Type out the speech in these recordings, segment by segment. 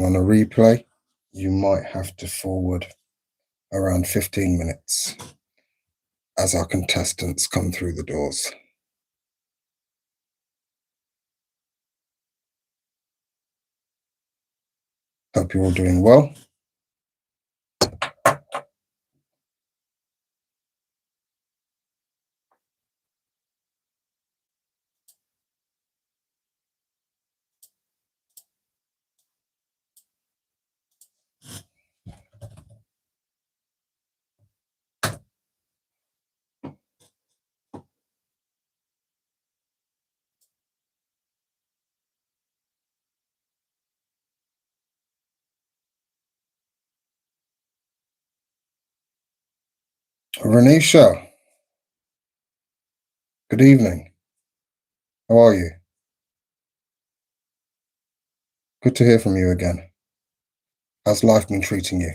On a replay, you might have to forward around 15 minutes as our contestants come through the doors. Hope you're all doing well. Renisha, good evening. How are you? Good to hear from you again. How's life been treating you?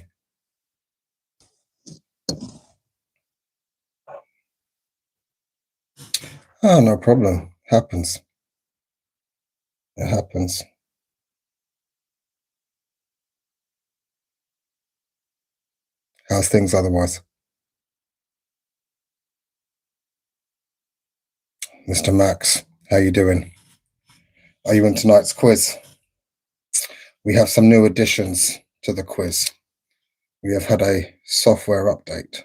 Oh, no problem. Happens. It happens. How's things otherwise? Mr. Max, how you doing? Are you in tonight's quiz? We have some new additions to the quiz. We have had a software update.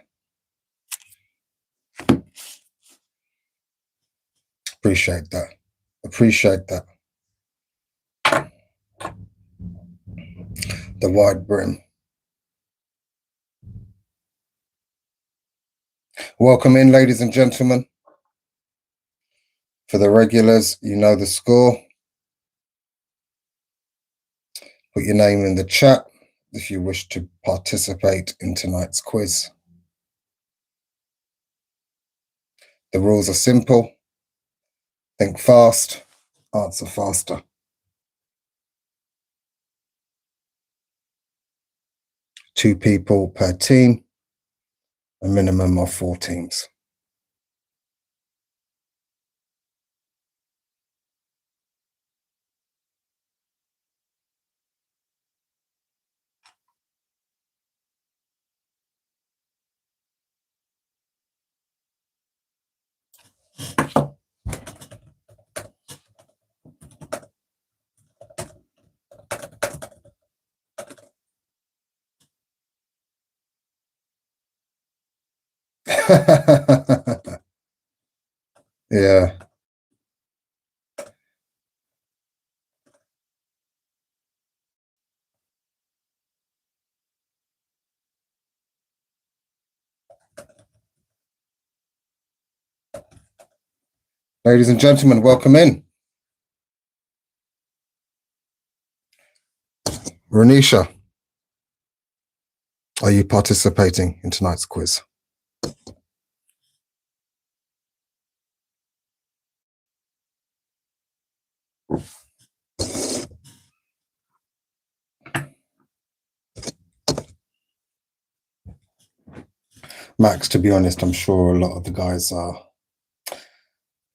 Appreciate that. Appreciate that. The wide brim. Welcome in, ladies and gentlemen. For the regulars, you know the score. Put your name in the chat if you wish to participate in tonight's quiz. The rules are simple. Think fast, answer faster. Two people per team, a minimum of 4 teams. Yeah. Ladies and gentlemen, welcome in. Renisha, are you participating in tonight's quiz? Max, to be honest, I'm sure a lot of the guys are.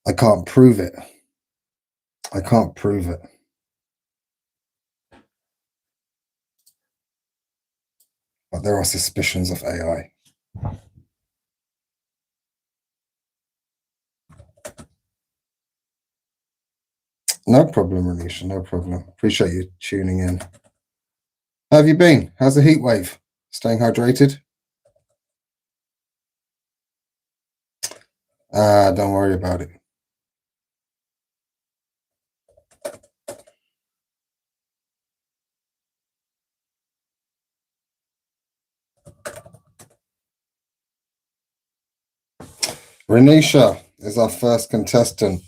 I can't prove it. I can't prove it. But there are suspicions of AI. No problem, Renisha, no problem. Appreciate you tuning in. How have you been? How's the heat wave? Staying hydrated? Don't worry about it. Renisha is our first contestant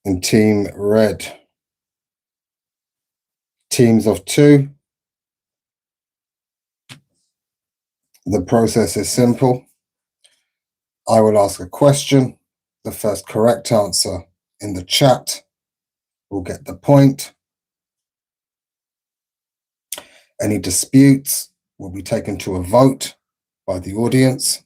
in Team Red. Teams of 2. The process is simple. I will ask a question. The first correct answer in the chat will get the point. Any disputes will be taken to a vote by the audience.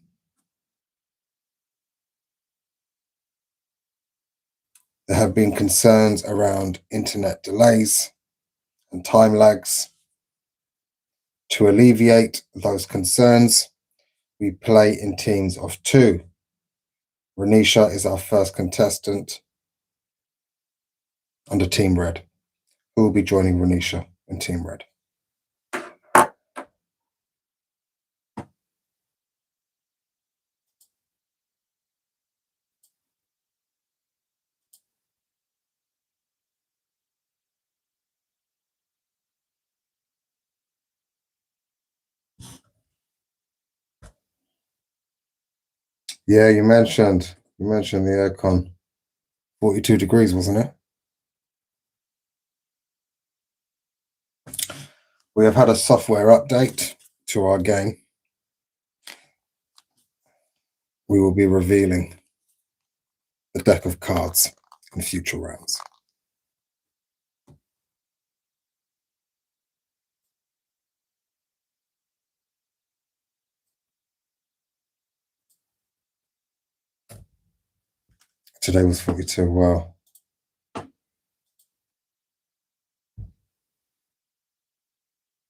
There have been concerns around internet delays and time lags. To alleviate those concerns, we play in teams of 2. Renisha is our first contestant under Team Red. Who will be joining Renisha in Team Red? Yeah, you mentioned the aircon. 42 degrees, wasn't it? We have had a software update to our game. We will be revealing the deck of cards in future rounds. Today was 42. Wow.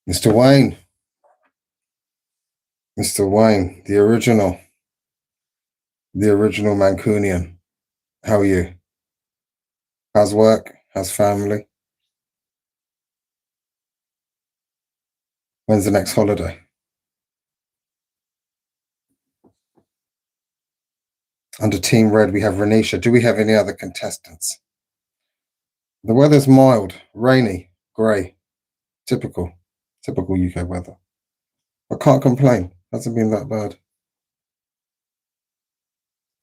Mr. Wayne, the original Mancunian. How are you? How's work? How's family? When's the next holiday? Under Team Red, we have Renisha. Do we have any other contestants? The weather's mild, rainy, grey. Typical UK weather. I can't complain. Hasn't been that bad.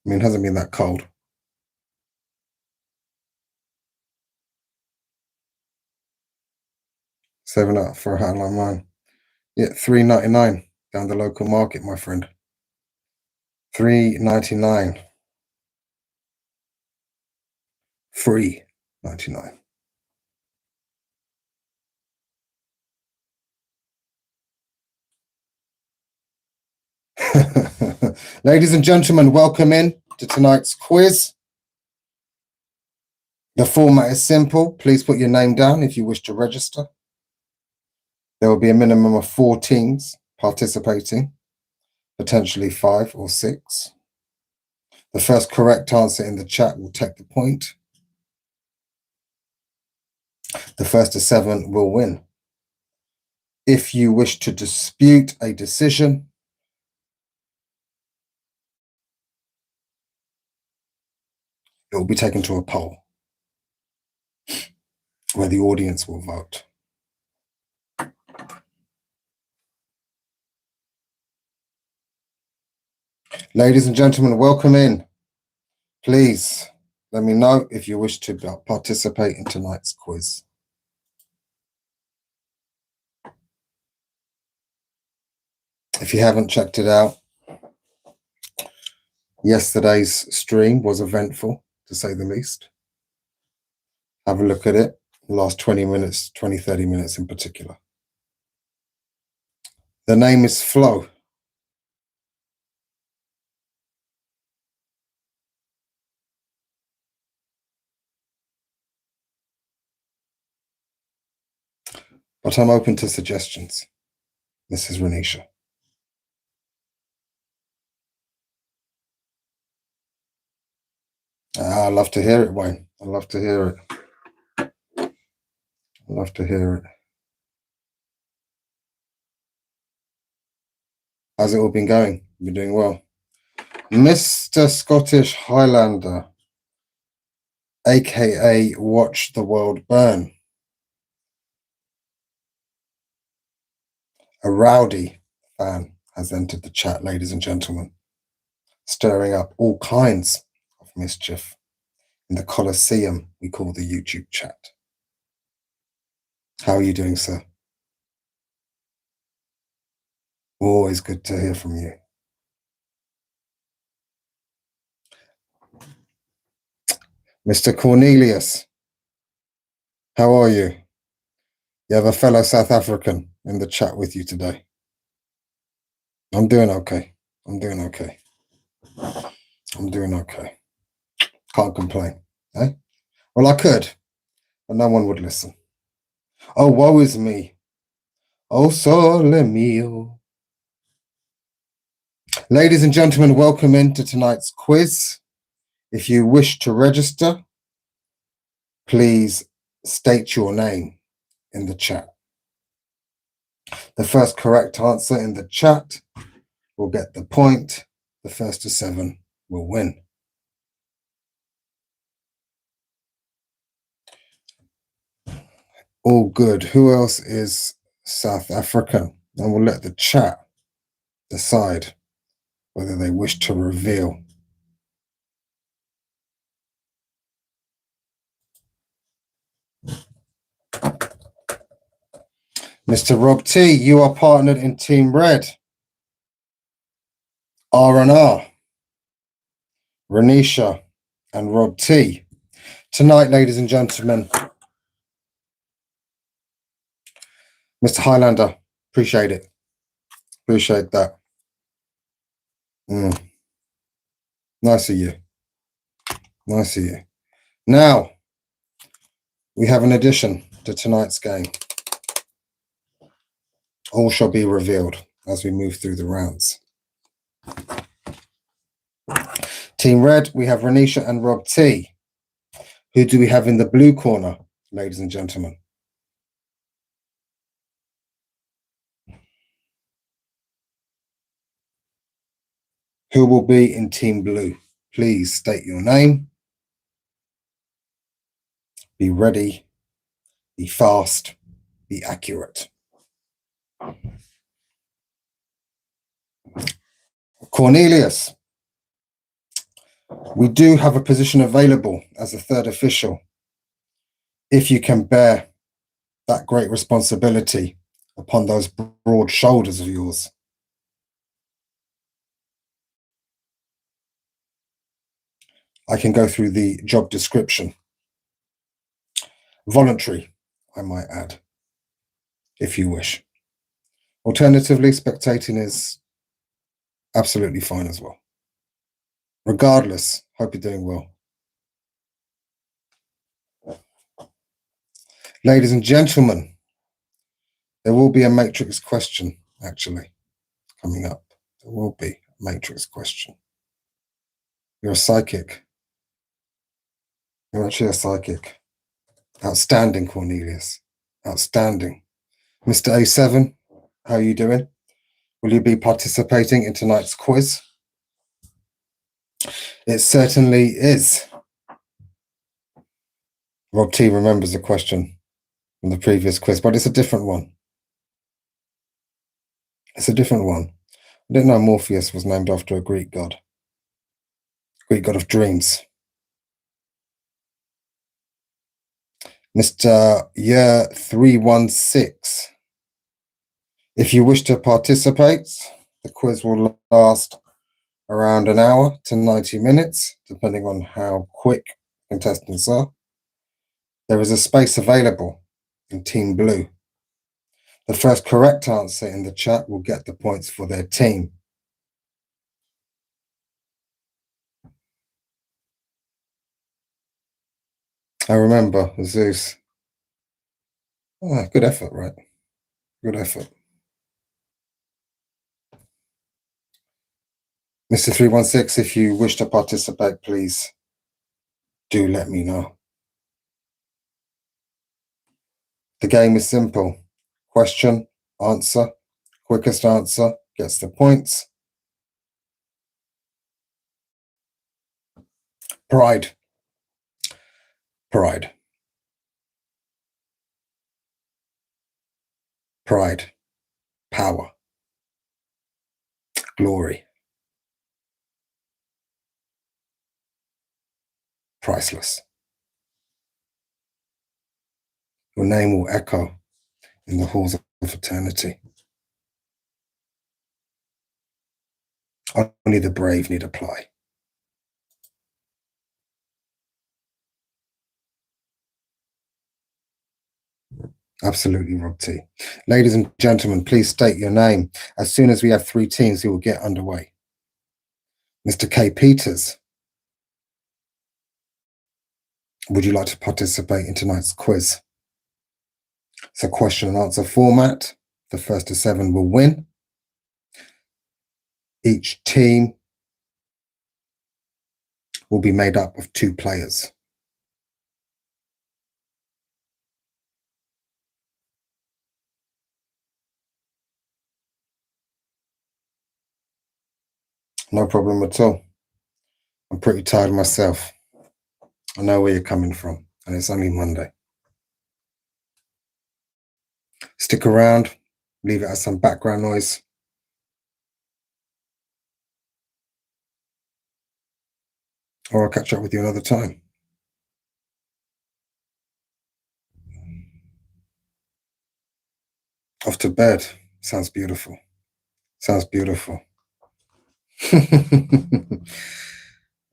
I mean, it hasn't been that cold. 7 up for a hat like mine. Yeah, $3.99 down the local market, my friend. $3.99. Free 99. Ladies and gentlemen, welcome in to tonight's quiz. The format is simple. Please put your name down if you wish to register. There will be a minimum of 4 teams participating, potentially 5 or 6. The first correct answer in the chat will take the point. The first to 7 will win. If you wish to dispute a decision, it will be taken to a poll where the audience will vote. Ladies and gentlemen, welcome in. Please let me know if you wish to participate in tonight's quiz. If you haven't checked it out, yesterday's stream was eventful, to say the least. Have a look at it. The last 20 minutes, 20, 30 minutes in particular. The name is Flo. But I'm open to suggestions, Mrs. Renisha. I love to hear it, Wayne. I love to hear it. I love to hear it. How's it all been going? You've been doing well. Mr. Scottish Highlander, aka Watch the World Burn. A rowdy fan has entered the chat, ladies and gentlemen, stirring up all kinds of mischief in the Colosseum we call the YouTube chat. How are you doing, sir? Always good to hear from you. Mr. Cornelius, how are you? You have a fellow South African in the chat with you today. I'm doing okay. I'm doing okay. Can't complain. Eh? Well, I could, but no one would listen. Oh, woe is me. Oh, sole mio. Ladies and gentlemen, welcome into tonight's quiz. If you wish to register, please state your name in the chat. The first correct answer in the chat will get the point. The first to 7 will win. All good. Who else is South African? And we'll let the chat decide whether they wish to reveal. Mr. Rob T, you are partnered in Team Red. R&R, Renisha, and Rob T. Tonight, ladies and gentlemen, Mr. Highlander, appreciate it. Appreciate that. Nice of you. Nice of you. Now, we have an addition to tonight's game. All shall be revealed as we move through the rounds. Team Red, we have Renisha and Rob T. Who do we have in the blue corner, ladies and gentlemen? Who will be in Team Blue? Please state your name. Be ready. Be fast. Be accurate. Cornelius, we do have a position available as a third official. If you can bear that great responsibility upon those broad shoulders of yours. I can go through the job description. Voluntary, I might add, if you wish. Alternatively, spectating is absolutely fine as well. Regardless, hope you're doing well. Ladies and gentlemen, there will be a matrix question, actually, coming up. There will be a matrix question. You're a psychic. You're actually a psychic. Outstanding, Cornelius. Outstanding. Mr. A7, how are you doing? Will you be participating in tonight's quiz? It certainly is. Rob T remembers the question from the previous quiz, but it's a different one. It's a different one. I didn't know Morpheus was named after a Greek god of dreams. Mr. Year 316. If you wish to participate, the quiz will last around an hour to 90 minutes, depending on how quick contestants are. There is a space available in Team Blue. The first correct answer in the chat will get the points for their team. I remember Zeus. Good effort, right? Good effort. Mr. 316, if you wish to participate, please do let me know. The game is simple. Question, answer. Quickest answer gets the points. Pride. Pride. Pride. Power. Glory. Priceless. Your name will echo in the halls of eternity. Only the brave need apply. Absolutely, Rob T. Ladies and gentlemen, please state your name. As soon as we have 3 teams, we will get underway. Mr. K. Peters, would you like to participate in tonight's quiz? It's a question and answer format. The first to 7 will win. Each team will be made up of 2 players. No problem at all. I'm pretty tired myself. I know where you're coming from, and it's only Monday. Stick around, leave it as some background noise. Or I'll catch up with you another time. Off to bed. Sounds beautiful. Sounds beautiful.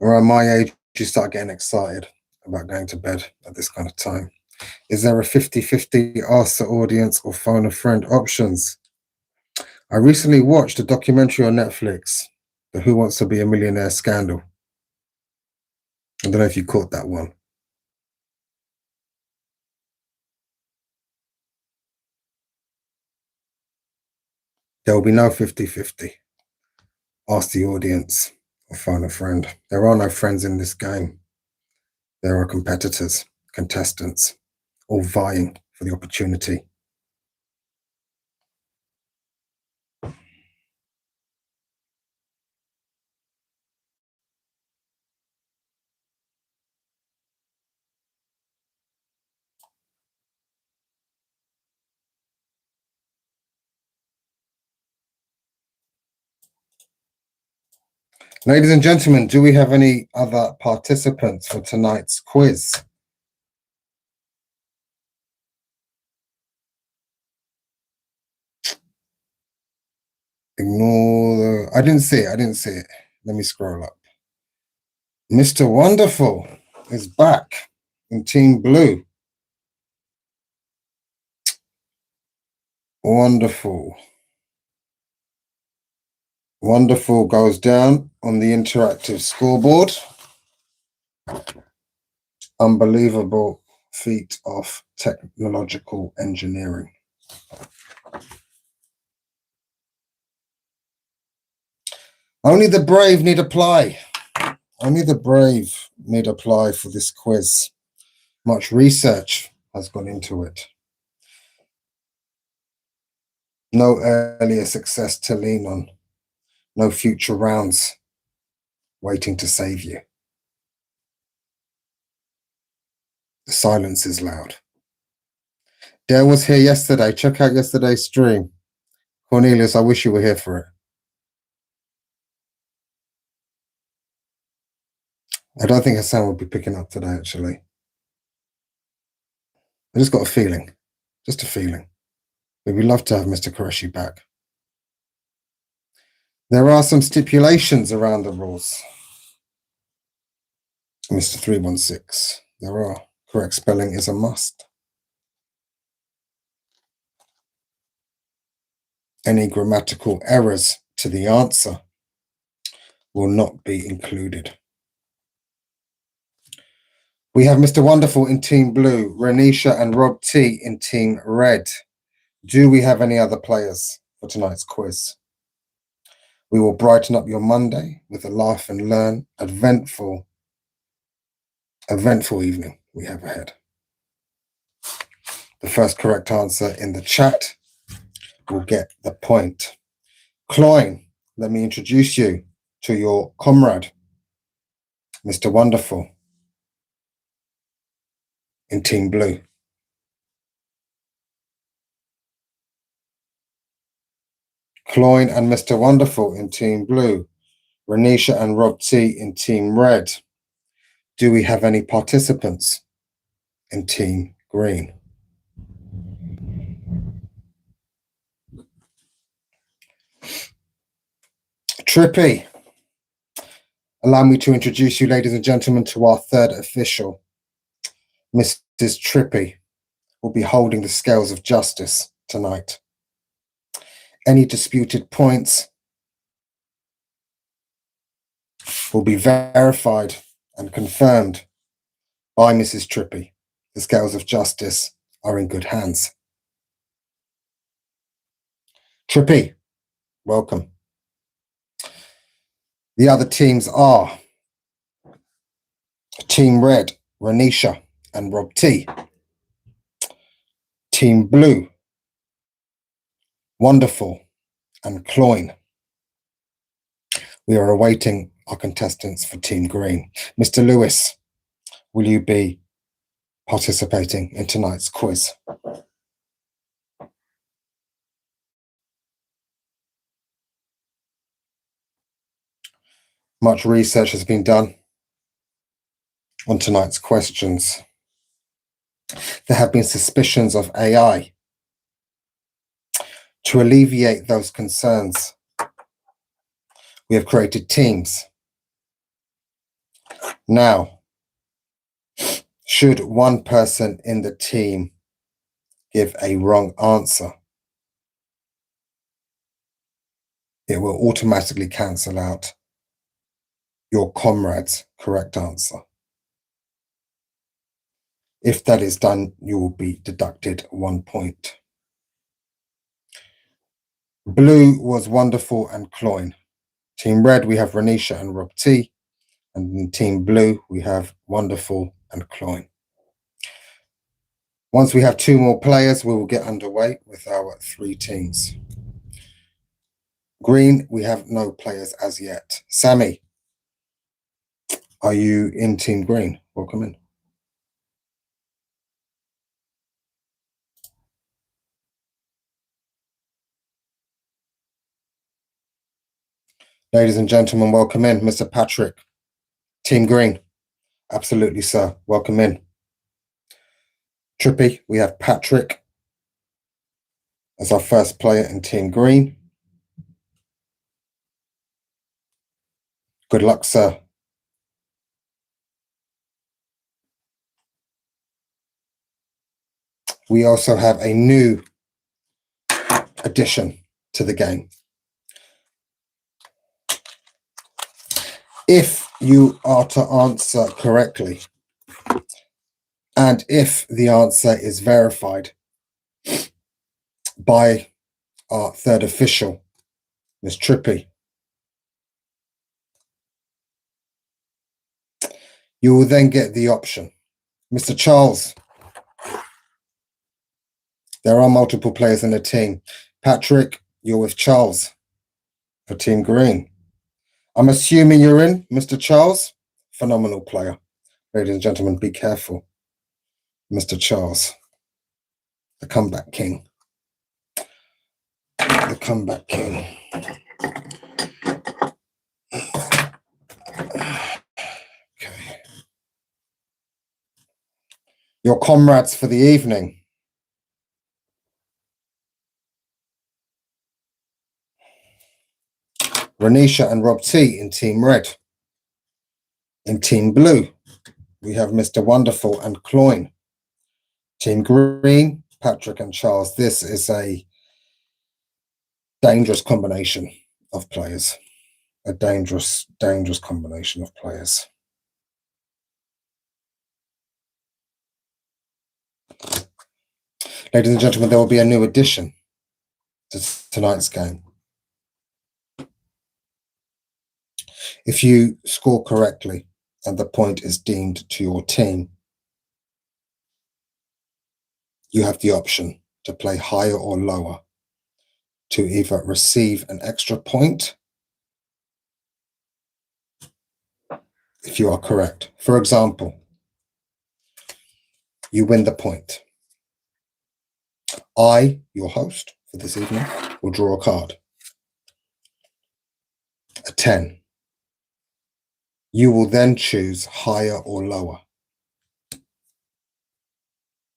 Around my age, you start getting excited about going to bed at this kind of time. Is there a 50-50 ask the audience or phone a friend options? I recently watched a documentary on Netflix, the Who Wants to Be a Millionaire scandal. I don't know if you caught that one. There will be no 50-50. Ask the audience or phone a friend. There are no friends in this game. There are competitors, contestants, all vying for the opportunity. Ladies and gentlemen, do we have any other participants for tonight's quiz? Ignore the... I didn't see it. Let me scroll up. Mr. Wonderful is back in Team Blue. Wonderful. Wonderful goes down on the interactive scoreboard. Unbelievable feat of technological engineering. Only the brave need apply. Only the brave need apply for this quiz. Much research has gone into it. No earlier success to lean on. No future rounds waiting to save you. The silence is loud. Dare was here yesterday. Check out yesterday's stream. Cornelius, I wish you were here for it. I don't think Hassan will be picking up today, actually. I just got a feeling. Just a feeling. But we'd love to have Mr. Qureshi back. There are some stipulations around the rules. Mr. 316. There are. Correct spelling is a must. Any grammatical errors to the answer will not be included. We have Mr. Wonderful in Team Blue, Renisha and Rob T in Team Red. Do we have any other players for tonight's quiz? We will brighten up your Monday with a laugh and learn, eventful evening we have ahead. The first correct answer in the chat will get the point. Cloyne, let me introduce you to your comrade, Mr. Wonderful in Team Blue. Cloyne and Mr. Wonderful in Team Blue. Renisha and Rob T in Team Red. Do we have any participants in Team Green? Trippy, allow me to introduce you, ladies and gentlemen, to our third official. Mrs. Trippy will be holding the scales of justice tonight. Any disputed points will be verified and confirmed by Mrs. Trippy. The scales of justice are in good hands. Trippy, welcome. The other teams are Team Red, Renisha and Rob T. Team Blue, Wonderful and Cloyne. We are awaiting our contestants for Team Green. Mr. Lewis, will you be participating in tonight's quiz? Much research has been done on tonight's questions. There have been suspicions of AI. To alleviate those concerns, we have created teams. Now, should one person in the team give a wrong answer, it will automatically cancel out your comrade's correct answer. If that is done, you will be deducted 1 point. Blue was Wonderful and Cloyne. Team Red, we have Renisha and Rob T. And in Team Blue, we have Wonderful and Cloyne. Once we have 2 more players, we will get underway with our 3 teams. Green, we have no players as yet. Sammy, are you in Team Green? Welcome in. Ladies and gentlemen, welcome in. Mr. Patrick, Team Green. Absolutely, sir. Welcome in. Trippy, we have Patrick as our first player in Team Green. Good luck, sir. We also have a new addition to the game. If you are to answer correctly, and if the answer is verified by our third official, Ms. Trippy, you will then get the option. Mr. Charles, there are multiple players in the team. Patrick, you're with Charles for Team Green. I'm assuming you're in, Mr. Charles. Phenomenal player. Ladies and gentlemen, be careful. Mr. Charles, the comeback king. The comeback king. Okay. Your comrades for the evening. Renisha and Rob T in Team Red. In Team Blue, we have Mr. Wonderful and Cloyne. Team Green, Patrick and Charles. This is a dangerous combination of players. A dangerous combination of players. Ladies and gentlemen, there will be a new addition to tonight's game. If you score correctly and the point is deemed to your team, you have the option to play higher or lower to either receive an extra point if you are correct. For example, you win the point. I, your host for this evening, will draw a card. A 10. You will then choose higher or lower.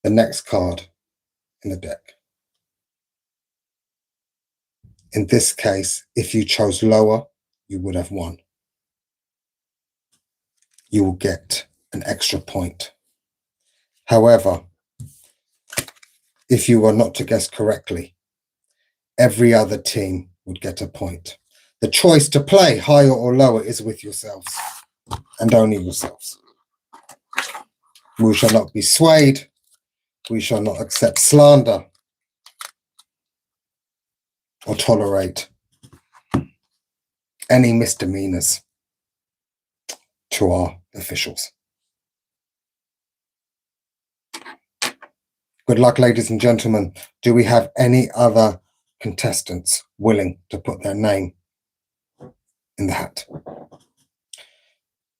The next card in the deck. In this case, if you chose lower, you would have won. You will get an extra point. However, if you were not to guess correctly, every other team would get a point. The choice to play higher or lower is with yourselves and only yourselves. We shall not be swayed. We shall not accept slander. or tolerate any misdemeanors to our officials. Good luck, ladies and gentlemen. Do we have any other contestants willing to put their name in the hat?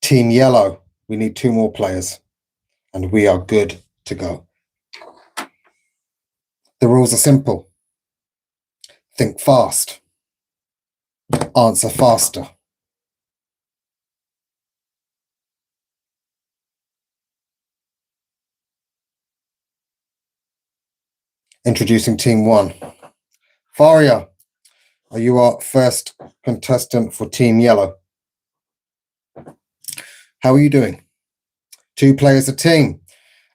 Team Yellow, we need 2 more players, and we are good to go. The rules are simple. Think fast. Answer faster. Introducing Team 1. Faria, are you our first contestant for Team Yellow? How are you doing? 2 players a team.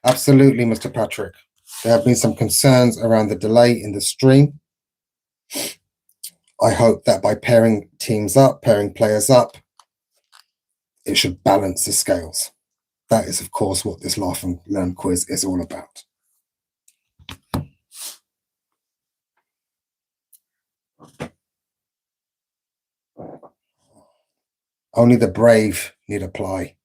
Absolutely, Mr. Patrick. There have been some concerns around the delay in the stream. I hope that by pairing teams up, pairing players up, it should balance the scales. That is, of course, what this Laugh and Learn quiz is all about. Only the brave need apply.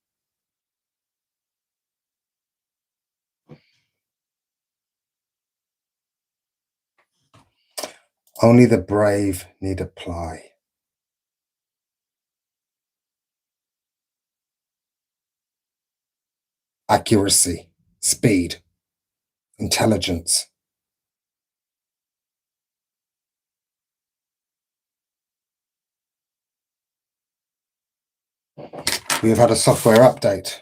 Only the brave need apply. Accuracy, speed, intelligence. We have had a software update.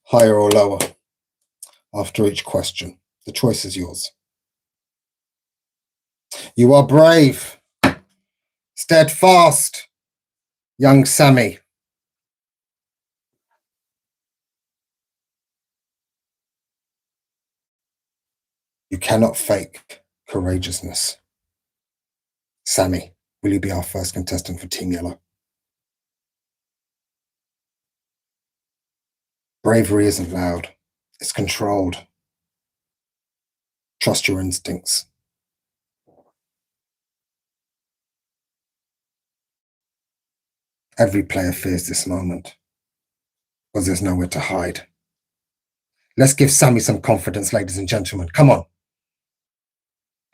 Higher or lower after each question. The choice is yours. You are brave, steadfast, young Sammy. You cannot fake courageousness. Sammy, will you be our first contestant for Team Yellow? Bravery isn't loud, it's controlled. Trust your instincts. Every player fears this moment because there's nowhere to hide. Let's give Sammy some confidence, ladies and gentlemen. Come on.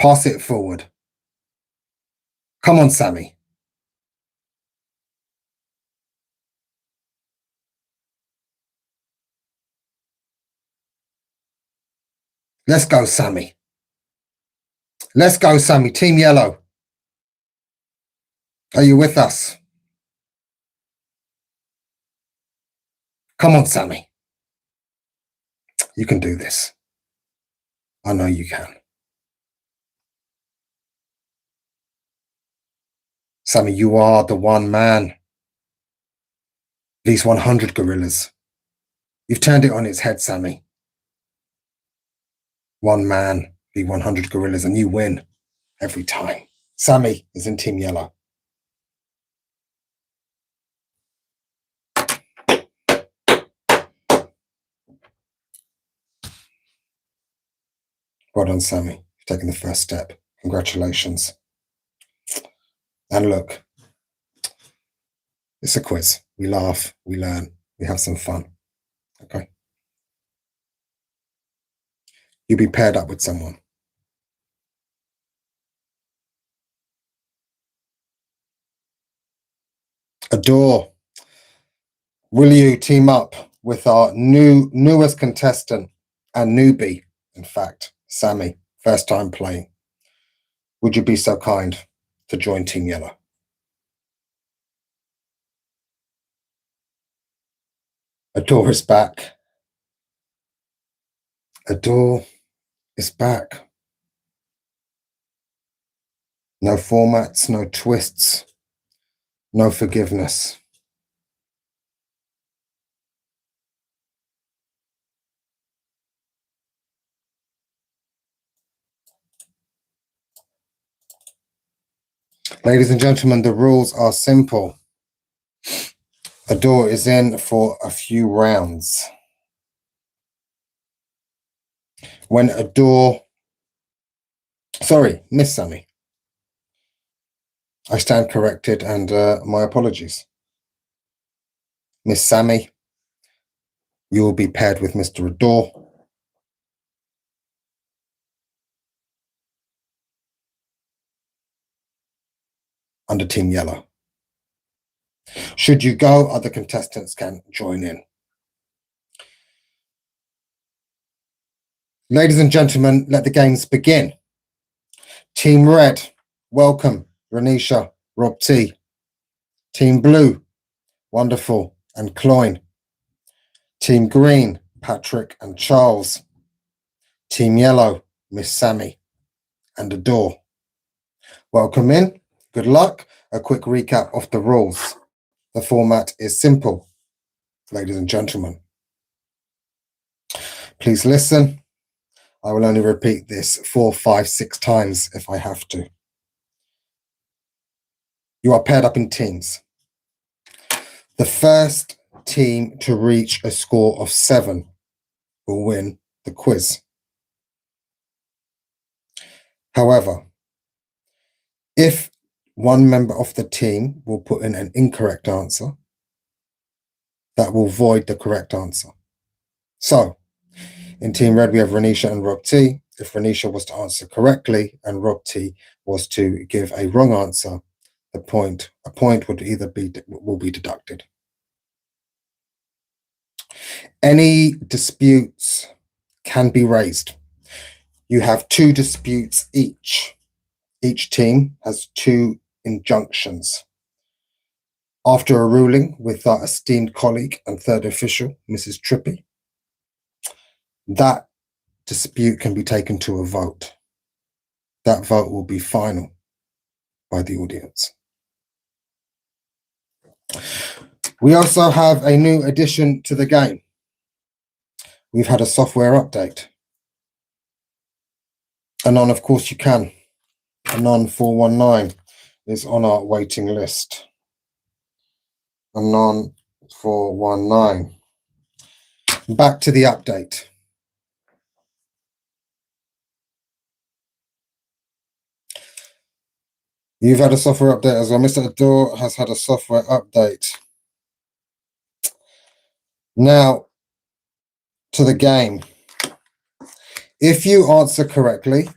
Pass it forward. Come on, Sammy. Let's go, Sammy. Let's go, Sammy. Team Yellow. Are you with us? Come on, Sammy. You can do this. I know you can. Sammy, you are the one man. These 100 gorillas. You've turned it on its head, Sammy. One man, the 100 gorillas, and you win every time. Sammy is in Team Yellow. Well done, Sammy. You've taken the first step. Congratulations. And look, it's a quiz. We laugh, we learn, we have some fun. Okay. You'll be paired up with someone. Adore, will you team up with our newest contestant and newbie, in fact, Sammy, first time playing? Would you be so kind to join Team Yellow? Adore is back. Adore is back. No formats, no twists, no forgiveness. Ladies and gentlemen, the rules are simple. Adore is in for a few rounds. When Adore Sorry, Miss Sammy. I stand corrected, and my apologies. Miss Sammy, you will be paired with Mr. Adore. Under Team Yellow. Should you go, other contestants can join in. Ladies and gentlemen, let the games begin. Team Red, welcome, Renisha, Rob T. Team Blue, Wonderful and Cloyne. Team Green, Patrick and Charles. Team Yellow, Miss Sammy and Adore. Welcome in, good luck. A quick recap of the rules. The format is simple, ladies and gentlemen. Please listen. I will only repeat this 4, 5, 6 times if I have to. You are paired up in teams. The first team to reach a score of 7 will win the quiz. However, if one member of the team will put in an incorrect answer, that will void the correct answer. So, in Team Red, we have Renisha and Rob T. If Renisha was to answer correctly and Rob T was to give a wrong answer, a point will be deducted. Any disputes can be raised. You have 2 disputes each. Each team has 2 injunctions. After a ruling with our esteemed colleague and third official, Mrs. Trippy, that dispute can be taken to a vote. That vote will be final by the audience. We also have a new addition to the game. We've had a software update. Anon, of course you can. Anon 419 is on our waiting list. Anon 419. Back to the update. You've had a software update as well. Mr. Adore has had a software update. Now, to the game. If you answer correctly,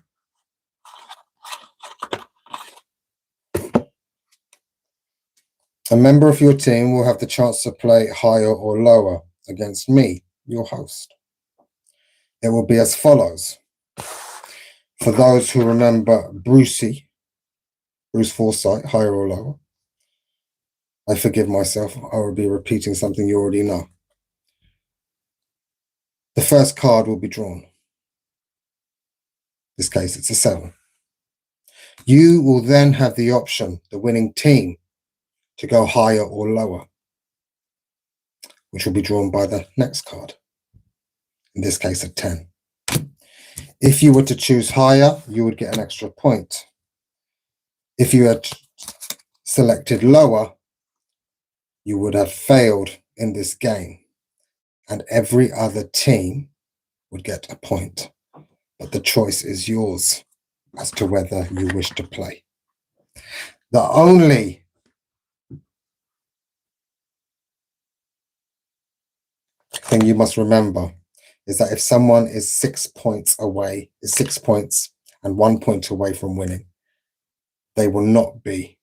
a member of your team will have the chance to play higher or lower against me, your host. It will be as follows. For those who remember Bruce Forsyth, higher or lower, I forgive myself, I will be repeating something you already know. The first card will be drawn. In this case, it's a 7. You will then have the option, the winning team, to go higher or lower, which will be drawn by the next card. In this case, a 10. If you were to choose higher, you would get an extra point. If you had selected lower, you would have failed in this game, and every other team would get a point. But the choice is yours as to whether you wish to play. The only thing you must remember is that if someone is 6 points away, is 6 points and 1 point away from winning, they will not be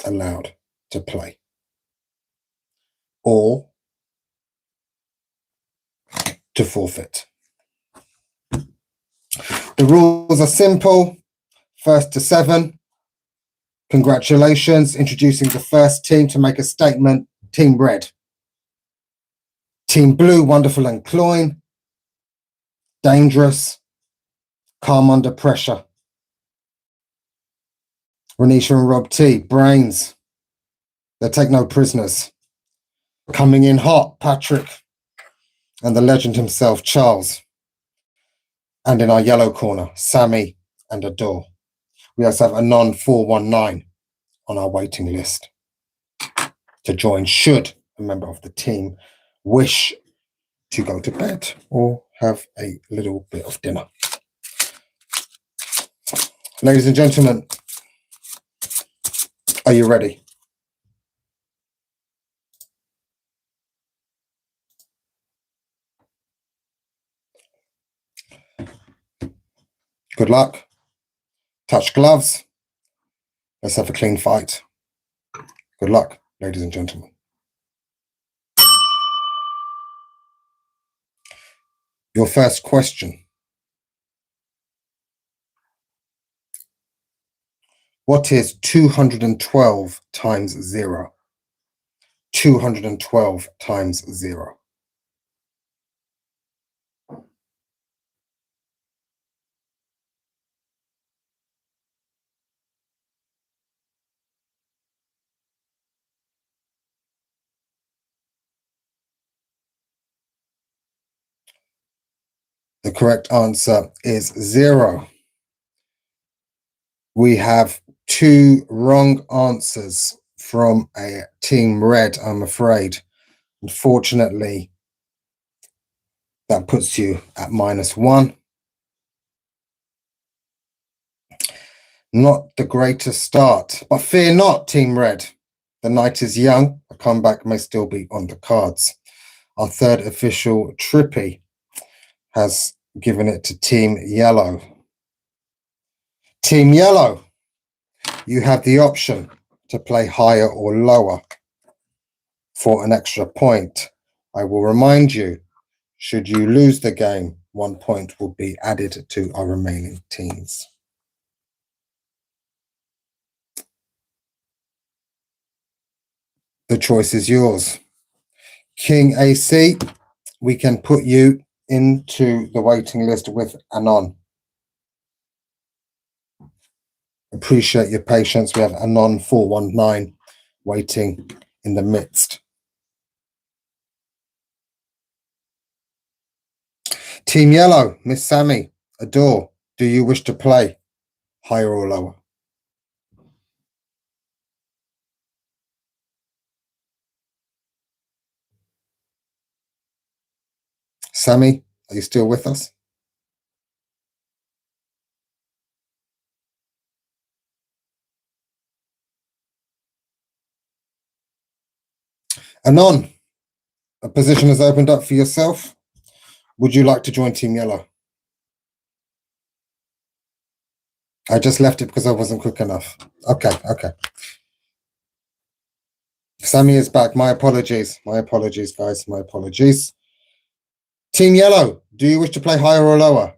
allowed to play. Or to forfeit. The rules are simple. First to 7. Congratulations. Introducing the first team to make a statement, Team Red. Team Blue, Wonderful and Cloyne. Dangerous. Calm under pressure. Renisha and Rob T, brains. They take no prisoners. Coming in hot, Patrick. And the legend himself, Charles. And in our yellow corner, Sammy and Adore. We also have Anon 419 on our waiting list to join should a member of the team wish to go to bed or have a little bit of dinner. Ladies and gentlemen, are you ready? Good luck. Touch gloves. Let's have a clean fight. Good luck, ladies and gentlemen. Your first question. What is 212 times 0? 212 times 0. The correct answer is 0. We have 2 wrong answers from a team red, I'm afraid. Unfortunately, that puts you at -1. Not the greatest start, but fear not, Team Red. The night is young. A comeback may still be on the cards. Our third official Trippy has given it to Team Yellow. Team Yellow, you have the option to play higher or lower for an extra point. I will remind you, should you lose the game, 1 point will be added to our remaining teams. The choice is yours. King AC, we can put you into the waiting list with Anon. Appreciate your patience. We have Anon 419 waiting in the midst. Team Yellow, Miss Sammy, Adore, do you wish to play higher or lower? Sammy, are you still with us? Anon, a position has opened up for yourself. Would you like to join Team Yellow? I just left it because I wasn't quick enough. Okay. Sammy is back. My apologies. My apologies, guys. My apologies. Team Yellow, do you wish to play higher or lower?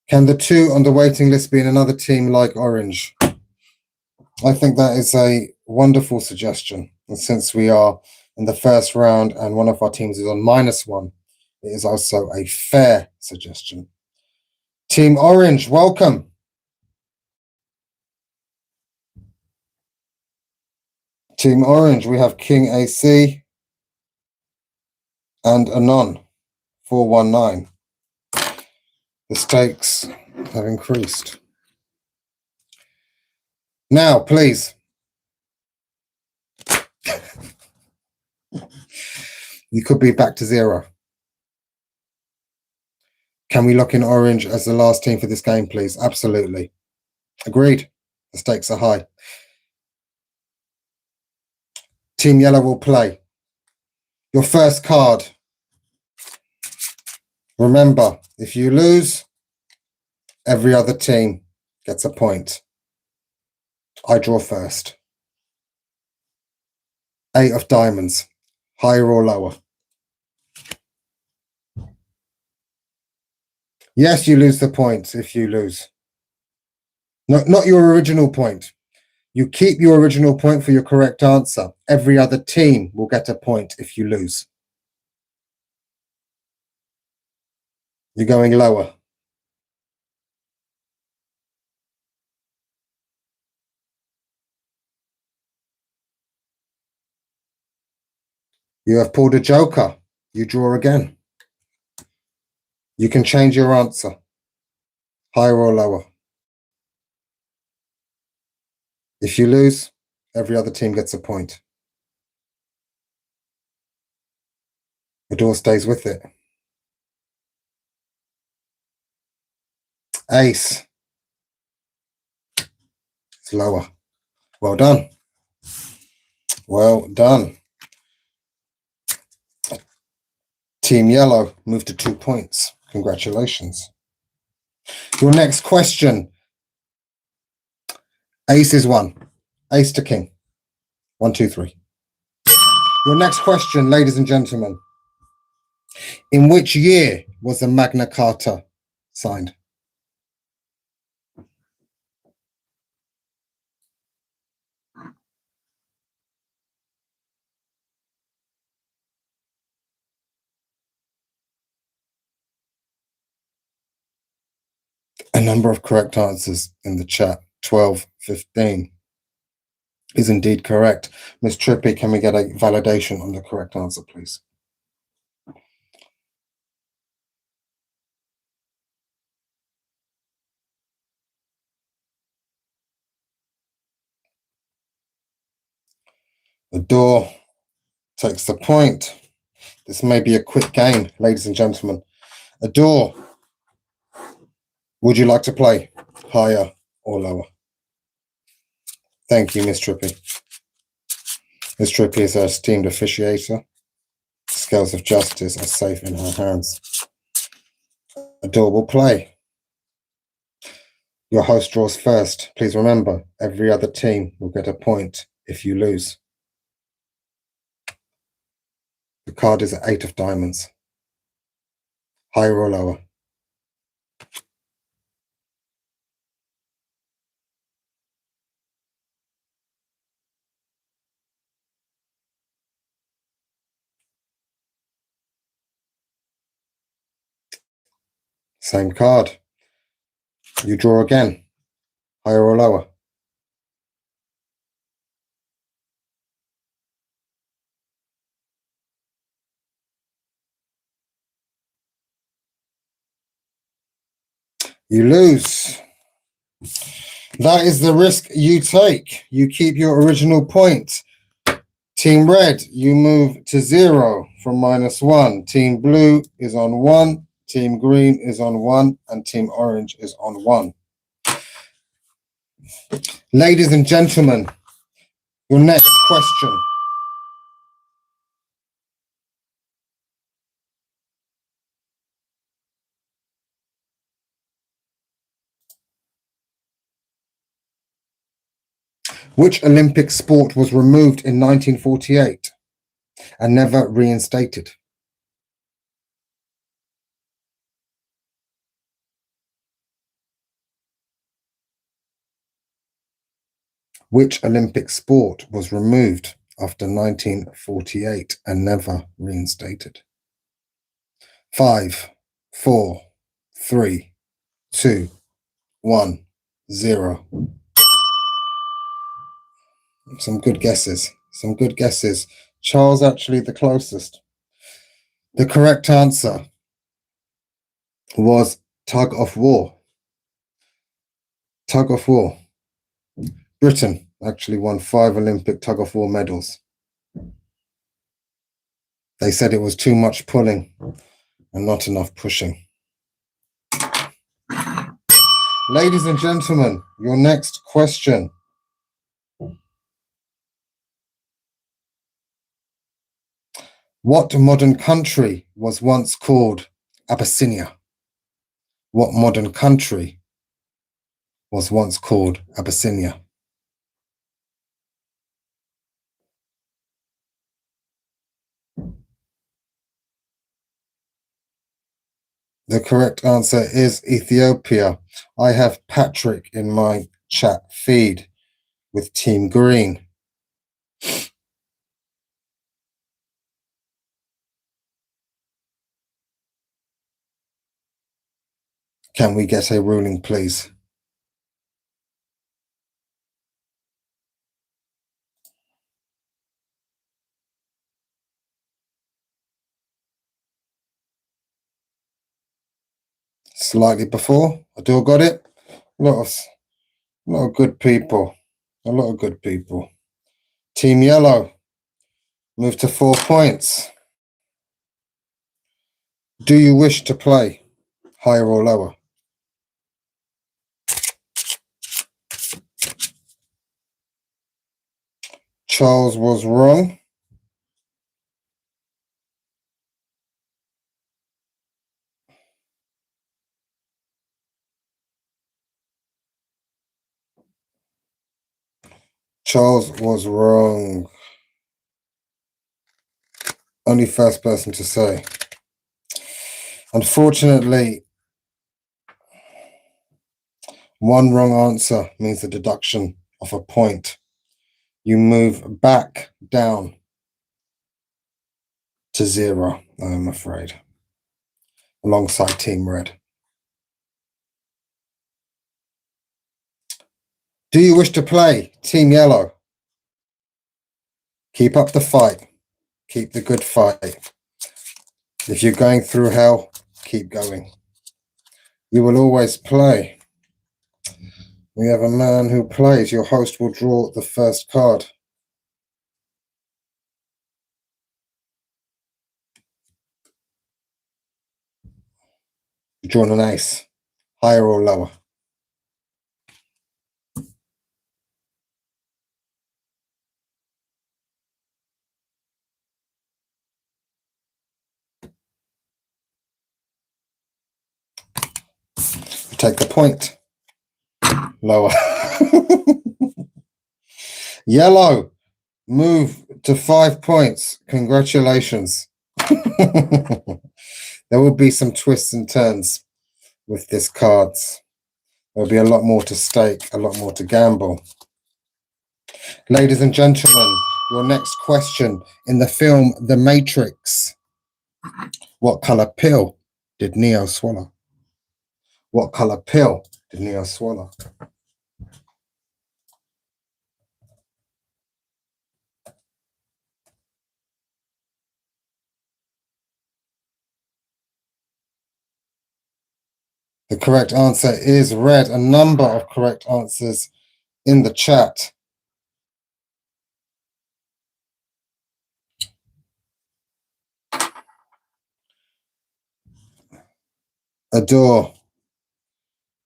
Can the 2 on the waiting list be in another team like Orange? I think that is a wonderful suggestion. And since we are in the first round and one of our teams is on -1, it is also a fair suggestion. Team Orange, welcome. Team Orange, we have King AC and Anon 419. The stakes have increased. Now, please. You could be back to 0. Can we lock in Orange as the last team for this game, please? Absolutely. Agreed. The stakes are high. Team Yellow will play. Your first card. Remember, if you lose, every other team gets a point. I draw first. 8 of diamonds. Higher or lower? Yes, you lose the point if you lose. No, not your original point. You keep your original point for your correct answer. Every other team will get a point if you lose. You're going lower. You have pulled a joker. You draw again. You can change your answer. Higher or lower? If you lose, every other team gets a point. The door stays with it. Ace. It's lower. Well done. Well done. Team Yellow moved to 2 points. Congratulations. Your next question. Ace is 1. Ace to king. 1, 2, 3. Your next question, ladies and gentlemen. In which year was the Magna Carta signed? A number of correct answers in the chat. 12, 15 is indeed correct. Miss Trippy, can we get a validation on the correct answer, please? The door takes the point. This may be a quick game, ladies and gentlemen. Adore, would you like to play higher or lower? Thank you, Miss Trippy. Miss Trippy is our esteemed officiator. The scales of justice are safe in her hands. Adore will play. Your host draws first. Please remember, every other team will get a point if you lose. The card is an 8 of diamonds. Higher or lower? Same card. You draw again. Higher or lower? You lose. That is the risk you take. You keep your original point. Team Red, you move to 0 from -1. Team Blue is on 1. Team Green is on 1. And Team Orange is on 1. Ladies and gentlemen, your next question. Which Olympic sport was removed in 1948 and never reinstated? Which Olympic sport was removed after 1948 and never reinstated? 5, 4, 3, 2, 1, 0. Some good guesses. Some good guesses. Charles actually the closest. The correct answer was tug of war. Tug of war. Britain actually won 5 Olympic tug of war medals. They said it was too much pulling and not enough pushing. Ladies and gentlemen, your next question. What modern country was once called Abyssinia? What modern country was once called Abyssinia? The correct answer is Ethiopia. I have Patrick in my chat feed with Team Green. Can we get a ruling, please? Slightly before. Adore got it. A lot of good people. A lot of good people. Team Yellow moved to 4 points. Do you wish to play higher or lower? Charles was wrong. Charles was wrong. Only first person to say. Unfortunately, one wrong answer means a deduction of a point. You move back down to 0, I'm afraid, alongside Team Red. Do you wish to play Team Yellow? Keep up the fight. Keep the good fight. If you're going through hell, keep going. You will always play. We have a man who plays. Your host will draw the first card. You've drawn an ace. Higher or lower? You take the point. Lower. Yellow, move to 5 points. Congratulations. There will be some twists and turns with this cards. There'll be a lot more to stake, a lot more to gamble. Ladies and gentlemen, your next question in the film The Matrix. What color pill did Neo swallow? What color pill did Neo swallow? The correct answer is red. A number of correct answers in the chat. Adore.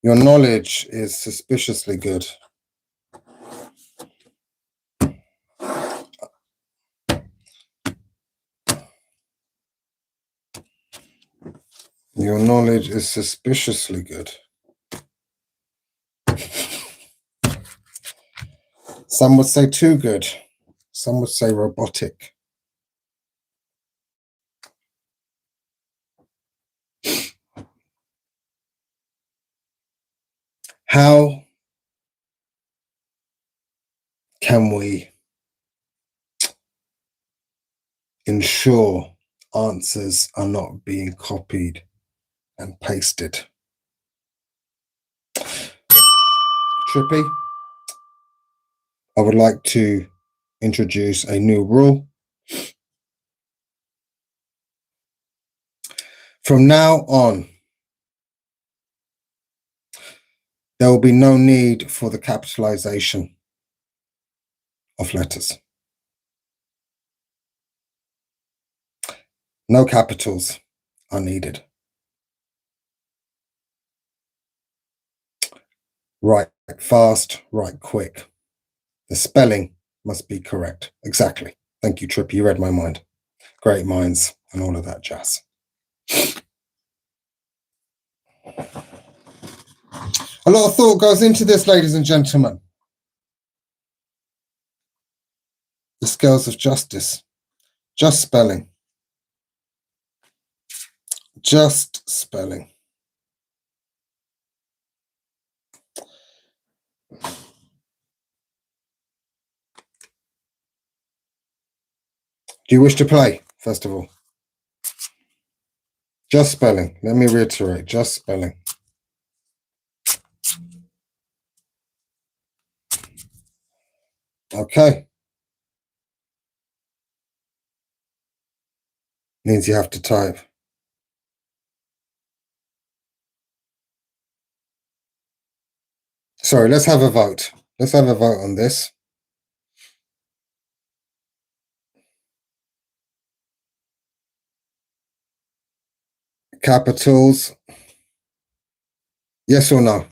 Your knowledge is suspiciously good. Your knowledge is suspiciously good. Some would say too good. Some would say robotic. How can we ensure answers are not being copied and pasted? Trippy, I would like to introduce a new rule. From now on, there will be no need for the capitalization of letters. No capitals are needed. Write fast, write quick. The spelling must be correct. Exactly. Thank you, Trippy. You read my mind. Great minds and all of that jazz. A lot of thought goes into this, ladies and gentlemen. The scales of justice. Just spelling. Just spelling. Do you wish to play, first of all? Just spelling. Let me reiterate, just spelling. Okay. Means you have to type. Sorry, let's have a vote. Let's have a vote on this. Capitals. Yes or no?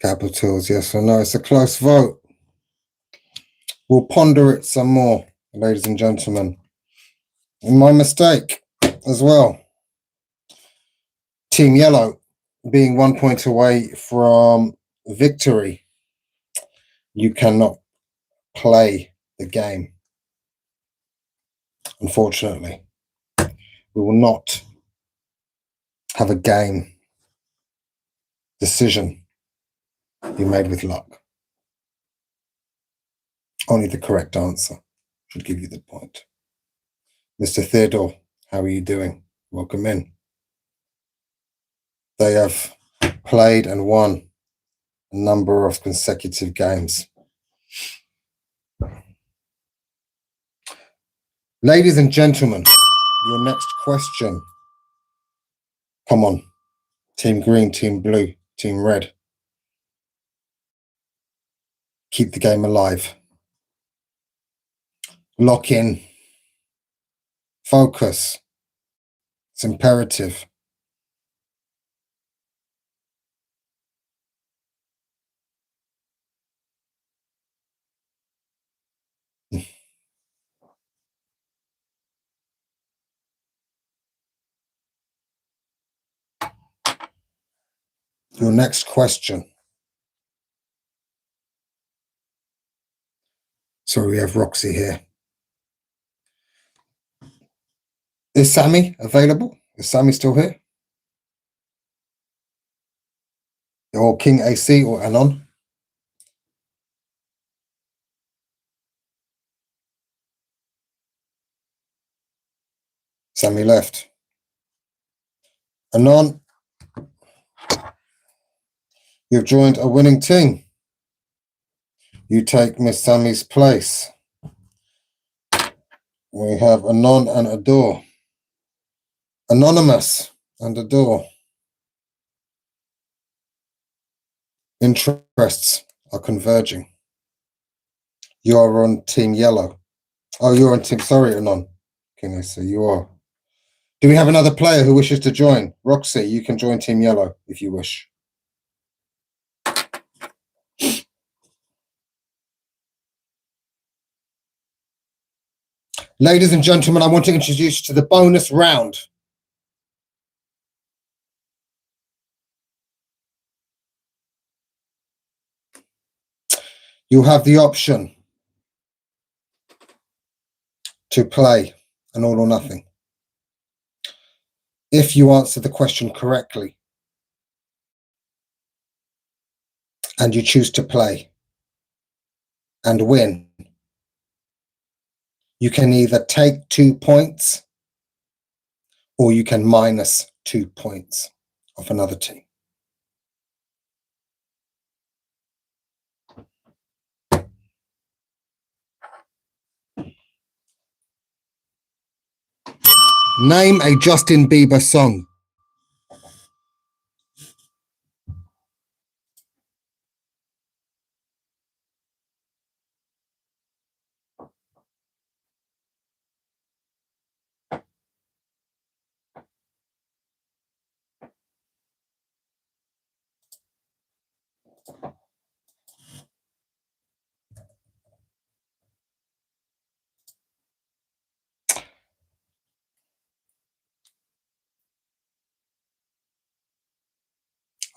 Capitals, yes or no? It's a close vote. We'll ponder it some more, ladies and gentlemen. And my mistake as well. Team Yellow being 1 point away from victory. You cannot play the game. Unfortunately, we will not have a game decision be made with luck. Only the correct answer should give you the point. Mr. Theodore, how are you doing? Welcome in. They have played and won a number of consecutive games. Ladies and gentlemen, your next question. Come on. Team green, team blue, team red. Keep the game alive. Lock in. Focus. It's imperative. Your next question. Sorry, we have Roxy here. Is Sammy available? Is Sammy still here? Or King AC or Anon? Sammy left. Anon, you've joined a winning team. You take Miss Sammy's place. We have Anon and Adore. Anonymous and Adore. Interests are converging. You are on Team Yellow. Oh, you're on Team... Sorry, Anon. King AC, you are. Do we have another player who wishes to join? Roxy, you can join Team Yellow if you wish. Ladies and gentlemen, I want to introduce you to the bonus round. You have the option to play an all or nothing. If you answer the question correctly and you choose to play and win, you can either take 2 points or you can minus 2 points of another team. Name a Justin Bieber song.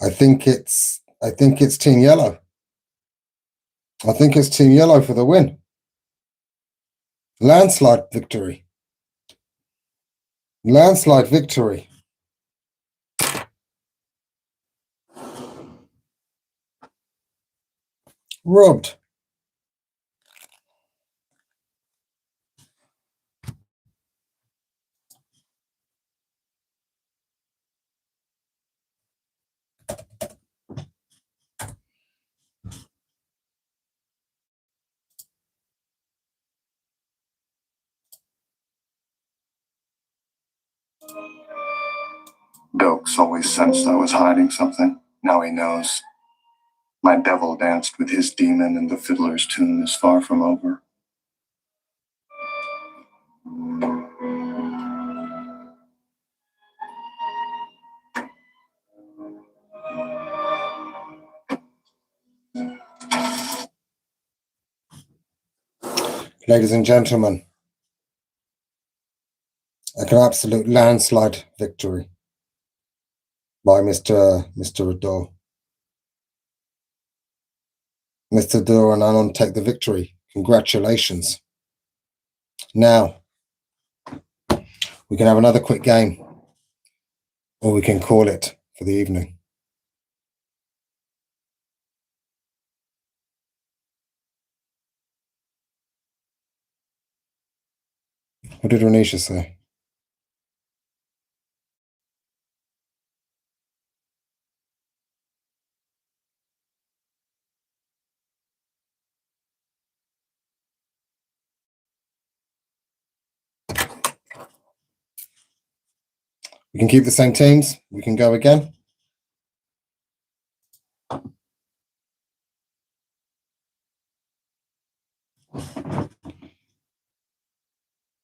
I think it's Team Yellow. I think it's Team Yellow for the win. Landslide victory. Landslide victory. Robbed. Dokes always sensed I was hiding something. Now he knows. My devil danced with his demon, and the fiddler's tune is far from over. Ladies and gentlemen, like an absolute landslide victory by Mr. Adore. Mr. Adore and Anon take the victory. Congratulations. Now, we can have another quick game, or we can call it for the evening. What did Renisha say? We can keep the same teams. We can go again.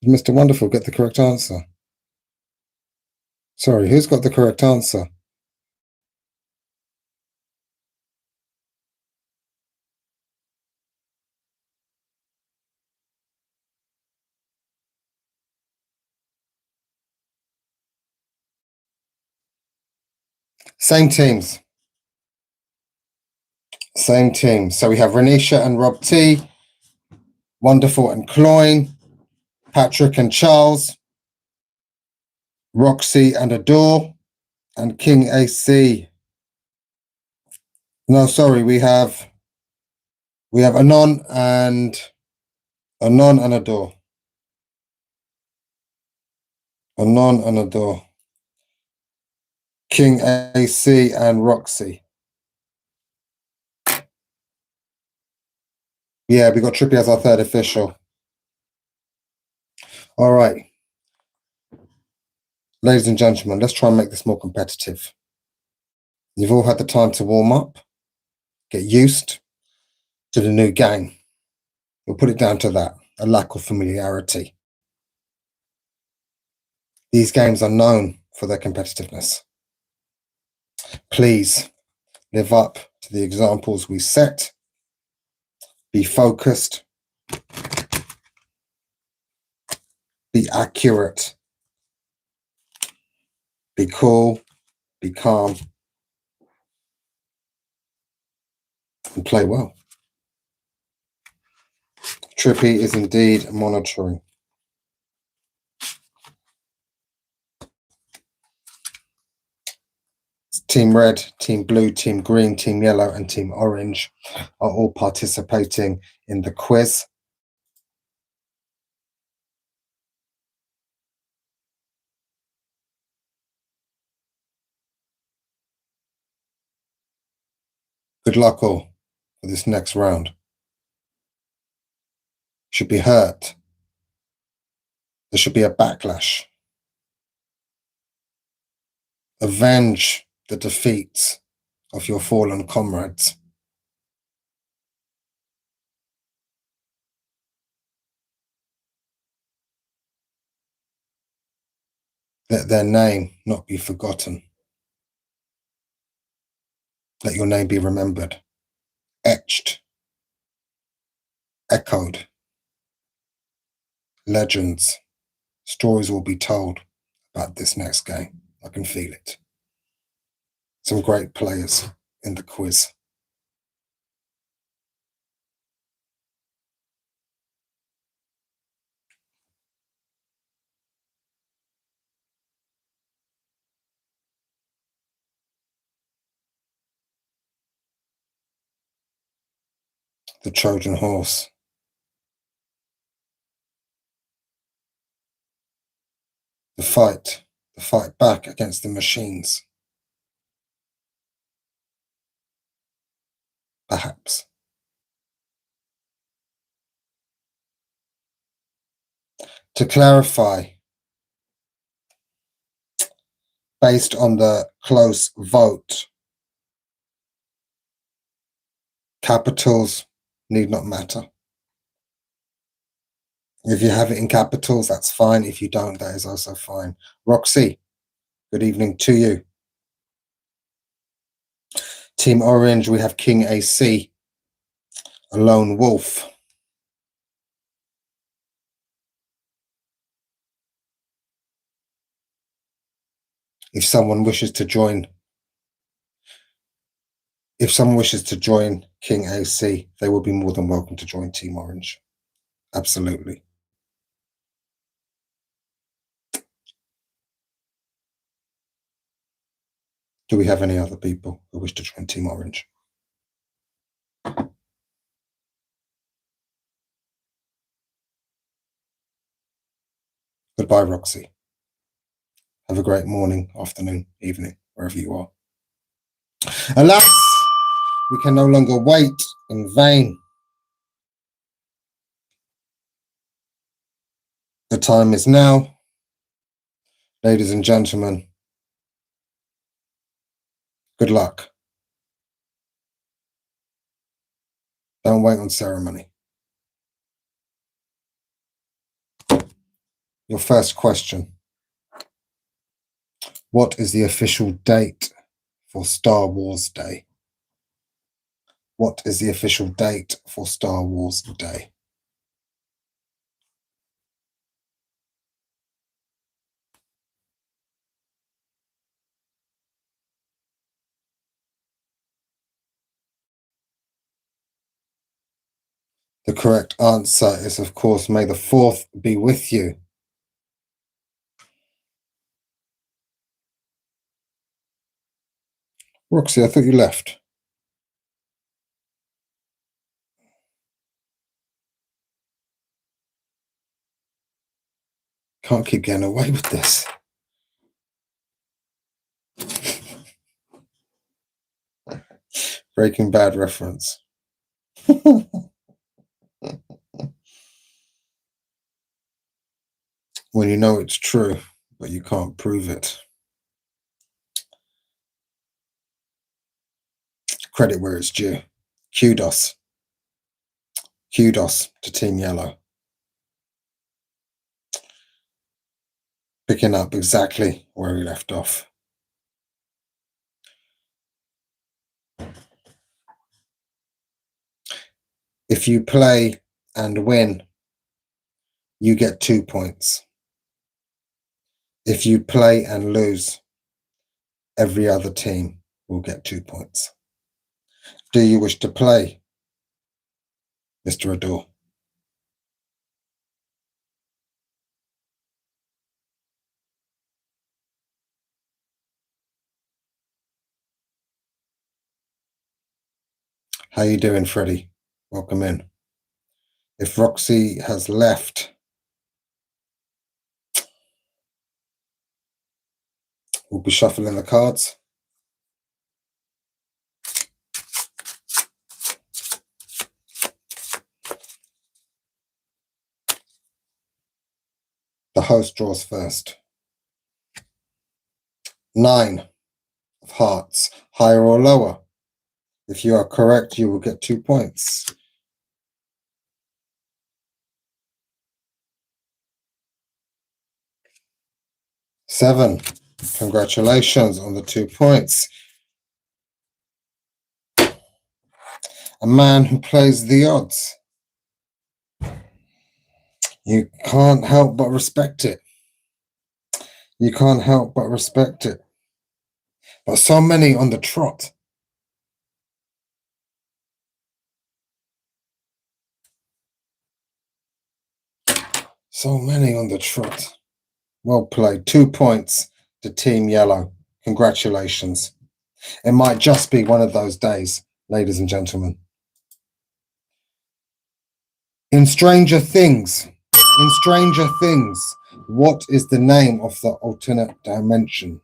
Did Mr. Wonderful get the correct answer? Sorry, who's got the correct answer? Same teams. Same team. So we have Renisha and Rob T, Wonderful and Cloyne, Patrick and Charles, Roxy and Adore, and King AC. No, sorry, we have Anon and Adore. Anon and Adore. King AC and Roxy. Yeah, we got Trippy as our third official. All right. Ladies and gentlemen, let's try and make this more competitive. You've all had the time to warm up, get used to the new game. We'll put it down to that, a lack of familiarity. These games are known for their competitiveness. Please live up to the examples we set. Be focused. Be accurate. Be cool. Be calm. And play well. Trippy is indeed monitoring. Team Red, Team Blue, Team Green, Team Yellow, and Team Orange are all participating in the quiz. Good luck all for this next round. Should be hurt. There should be a backlash. Avenge the defeats of your fallen comrades. Let their name not be forgotten. Let your name be remembered, etched, echoed. Legends, stories will be told about this next game. I can feel it. Some great players in the quiz. The Trojan horse. The fight back against the machines. Perhaps. To clarify, based on the close vote, capitals need not matter. If you have it in capitals, that's fine. If you don't, that is also fine. Roxy, good evening to you. Team Orange, we have King AC, a lone wolf. If someone wishes to join King AC, they will be more than welcome to join Team Orange. Absolutely. Do we have any other people who wish to join Team Orange? Goodbye, Roxy. Have a great morning, afternoon, evening, wherever you are. Alas, we can no longer wait in vain. The time is now. Ladies and gentlemen, good luck. Don't wait on ceremony. Your first question. What is the official date for Star Wars Day? What is the official date for Star Wars Day? The correct answer is, of course, May the 4th be with you. Roxy, I thought you left. Can't keep getting away with this. Breaking Bad reference. When you know it's true, but you can't prove it. Credit where it's due. Kudos. Kudos to Team Yellow. Picking up exactly where we left off. If you play and win, you get 2 points. If you play and lose, every other team will get 2 points. Do you wish to play, Mr. Adore? How you doing, Freddie? Welcome in. If Roxy has left, we'll be shuffling the cards. The host draws first. 9 of hearts, higher or lower. If you are correct, you will get 2 points. 7. Congratulations on the 2 points. A man who plays the odds. You can't help but respect it. You can't help but respect it. But so many on the trot. So many on the trot. Well played. 2 points to Team Yellow. Congratulations. It might just be one of those days, ladies and gentlemen. In Stranger Things, what is the name of the alternate dimension?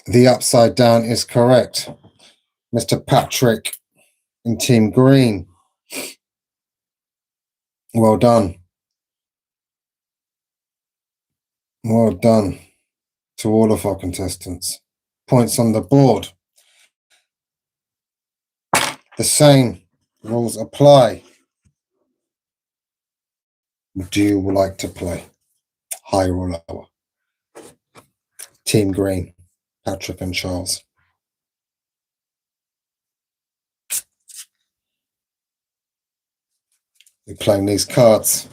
The upside down is correct. Mr. Patrick in Team Green. Well done. Well done to all of our contestants. Points on the board. The same rules apply. Do you like to play higher or lower? Team Green, Patrick and Charles. We're playing these cards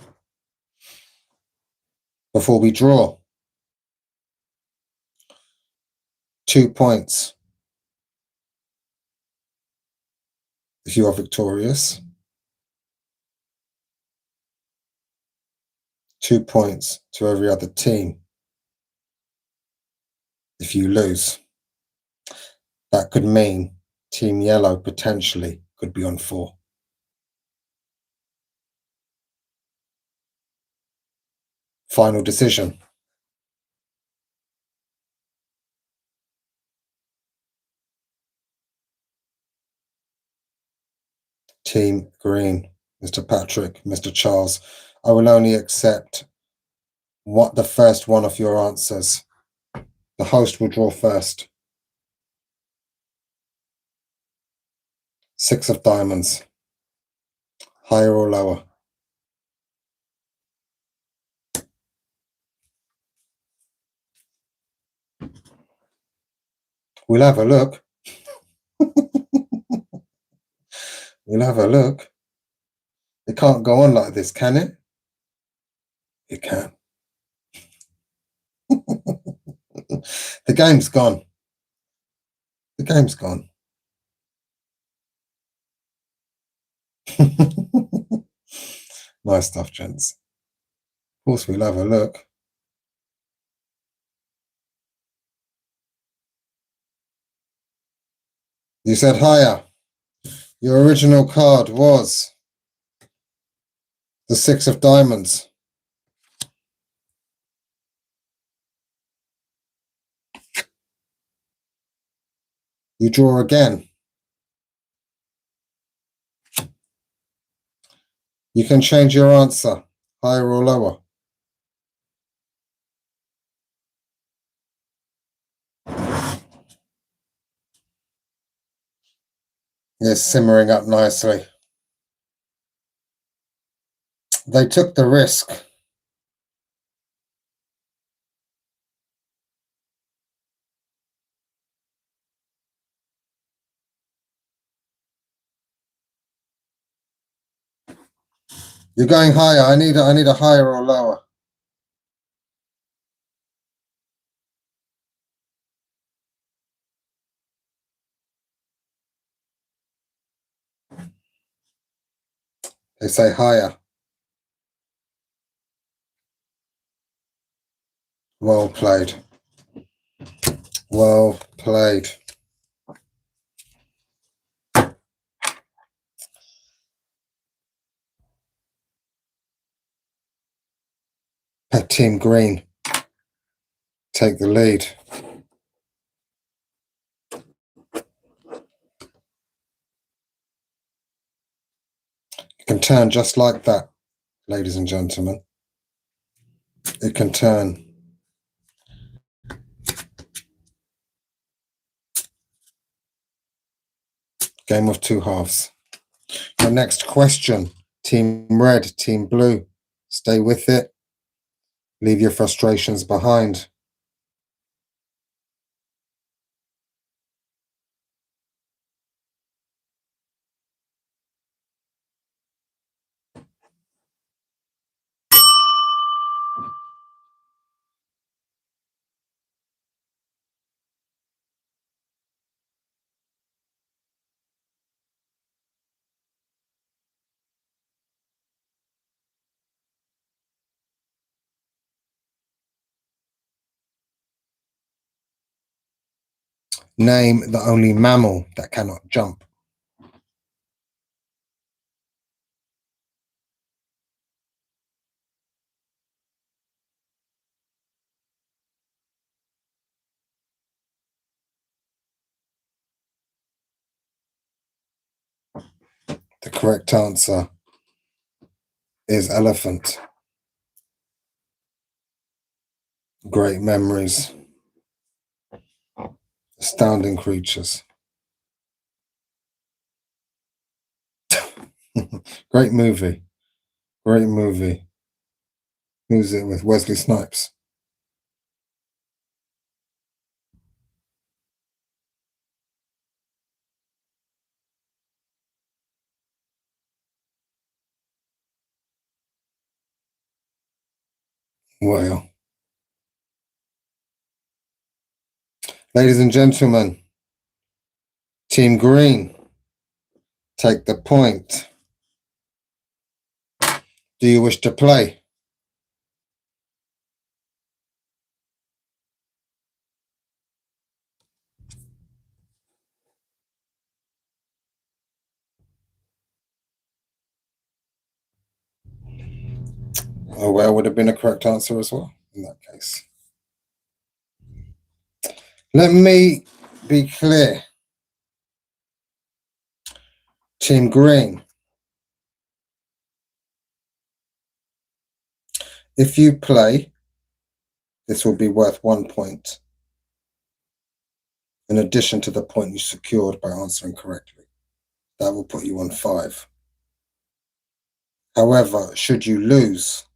before we draw. 2 points if you are victorious. 2 points to every other team if you lose. That could mean Team Yellow potentially could be on 4. Final decision. Team Green, Mr. Patrick, Mr. Charles. I will only accept the first one of your answers. The host will draw first. 6 of diamonds. Higher or lower? We'll have a look. We'll have a look. It can't go on like this, can it? It can. The game's gone. The game's gone. Nice stuff, gents. Of course, we'll have a look. You said higher. Your original card was the 6 of diamonds. You draw again. You can change your answer, higher or lower. It's simmering up nicely. They took the risk. You're going higher. I need a higher or lower. They say higher. Well played. Well played. Team Green take the lead. It can turn just like that, ladies and gentlemen. It can turn. Game of 2 halves. The next question, Team Red, Team Blue. Stay with it. Leave your frustrations behind. Name the only mammal that cannot jump. The correct answer is elephant. Great memories. Astounding creatures. Great movie. Great movie. Who's it with? Wesley Snipes. Well, ladies and gentlemen, Team Green, take the point. Do you wish to play? Oh, well, would have been a correct answer as well in that case. Let me be clear. Team Green, if you play, this will be worth 1 point, in addition to the point you secured by answering correctly. That will put you on 5. However, should you lose,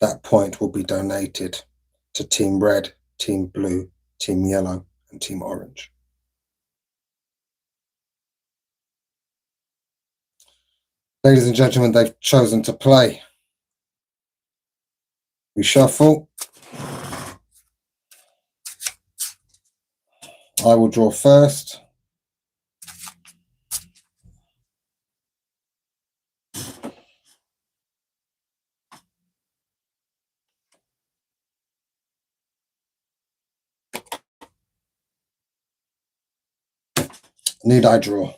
that point will be donated to Team Red, Team Blue, Team Yellow, and Team Orange. Ladies and gentlemen, they've chosen to play. We shuffle. I will draw first. Need I draw?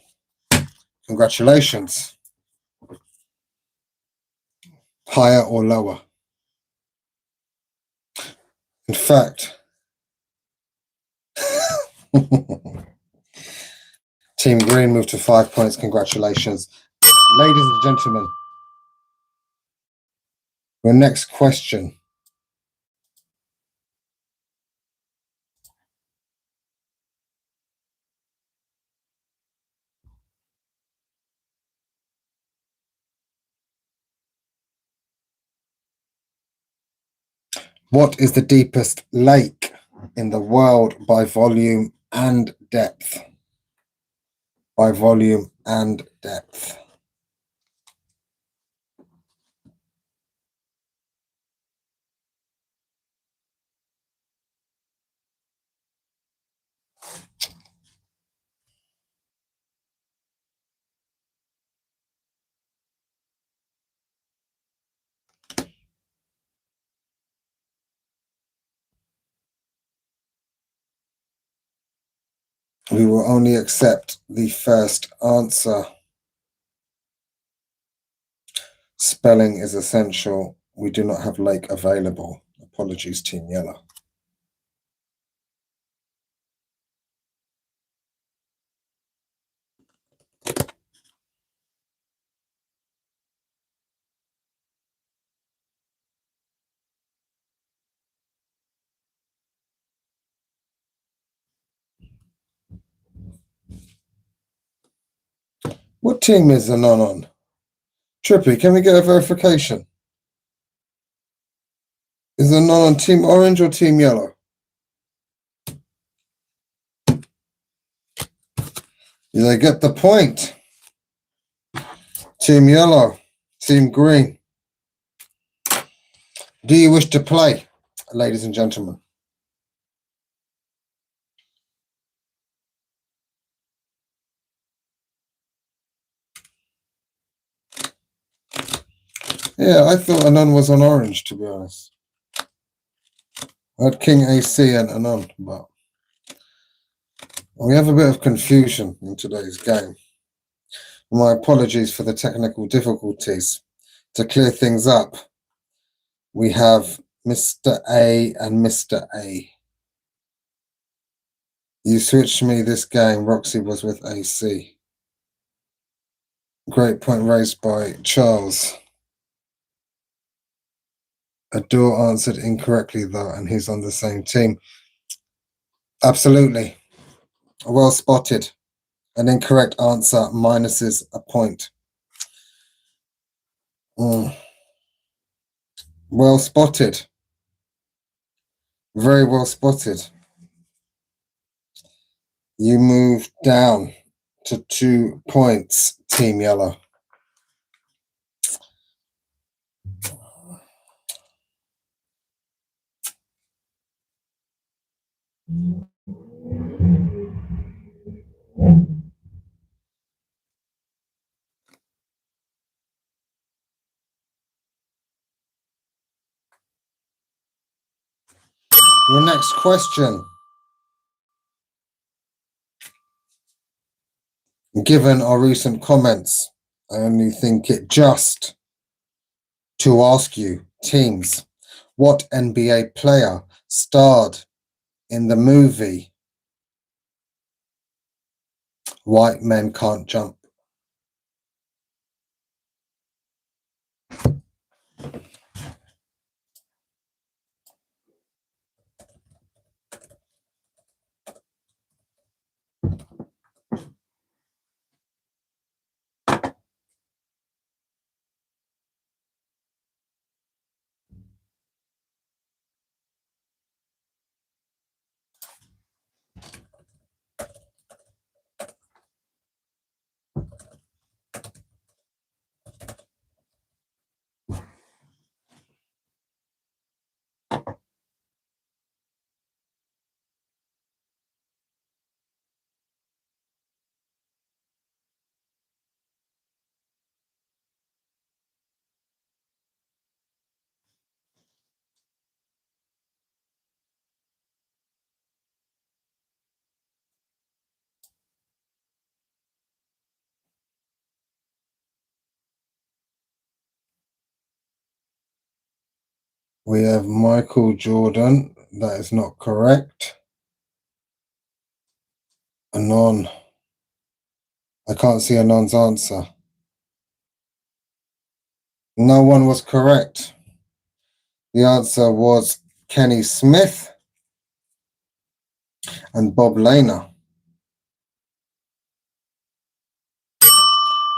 Congratulations. Higher or lower? In fact, Team Green moved to 5 points. Congratulations. Ladies and gentlemen, your next question. What is the deepest lake in the world by volume and depth? By volume and depth. We will only accept the first answer. Spelling is essential. We do not have lake available. Apologies, Team Yellow. What team is the none on? Trippy, can we get a verification? Is the none on Team Orange or Team Yellow? Do they get the point? Team Yellow, Team Green. Do you wish to play, ladies and gentlemen? Yeah, I thought Anon was on Orange, to be honest. I had King AC and Anon, but We have a bit of confusion in today's game. My apologies for the technical difficulties. To clear things up, we have Mr. A and Mr. A. You switched me this game. Roxy was with AC. Great point raised by Charles. Adore answered incorrectly though, and he's on the same team. Absolutely. Well spotted. An incorrect answer minuses a point. Well spotted. Very well spotted. You move down to 2 points, Team Yellow. Your next question. Given our recent comments, I only think it just to ask you, teams, what NBA player starred in the movie White Men Can't Jump? We have Michael Jordan. That is not correct. Anon. I can't see Anon's answer. No one was correct. The answer was Kenny Smith and Bob Lehner.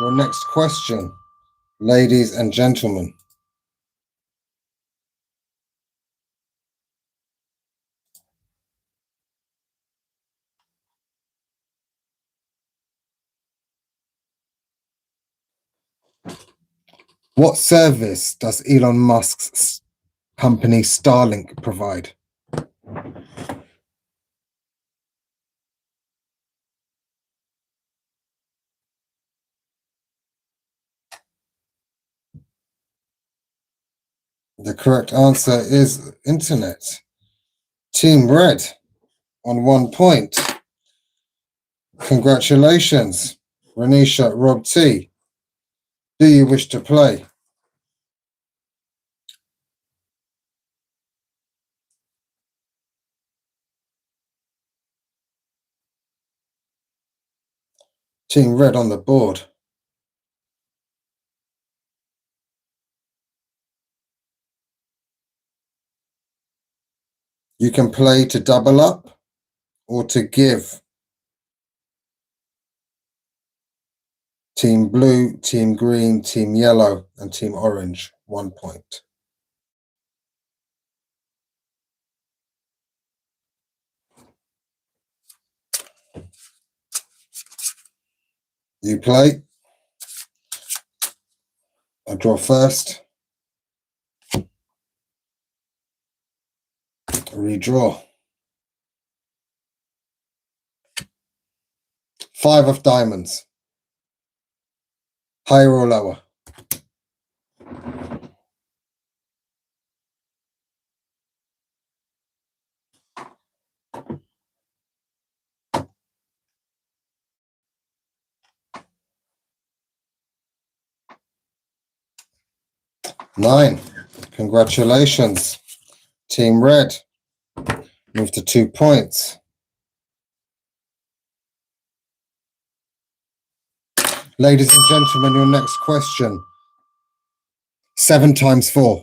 Your next question, ladies and gentlemen. What service does Elon Musk's company Starlink provide? The correct answer is internet. Team Red on 1 point. Congratulations, Renisha, Rob T. Do you wish to play? Team Red on the board. You can play to double up or to give. Team Blue, Team Green, Team Yellow, and Team Orange, 1 point. You play. I draw first. Redraw. 5 of diamonds. Higher or lower? 9. Congratulations. Team Red move to 2 points. Ladies and gentlemen, your next question. 7 times 4.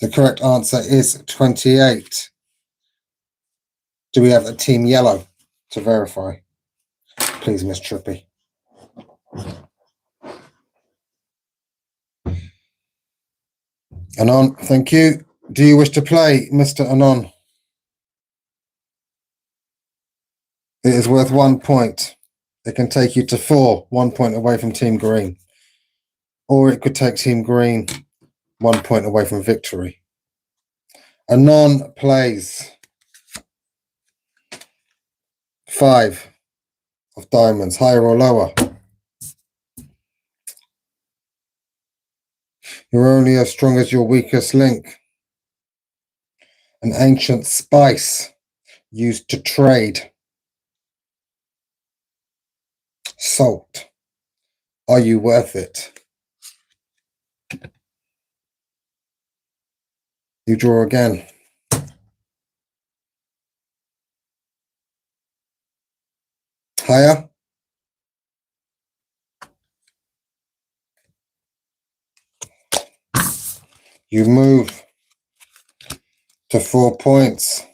The correct answer is 28. Do we have a team yellow to verify? Please, Miss Trippy. Anon, thank you. Do you wish to play, Mr. Anon? It is worth 1 point. It can take you to 4, 1 point away from Team Green. Or it could take Team Green 1 point away from victory. Anon plays 5 of diamonds, higher or lower. You're only as strong as your weakest link. An ancient spice used to trade. Salt. Are you worth it? You draw again. Higher. You move to 4 points.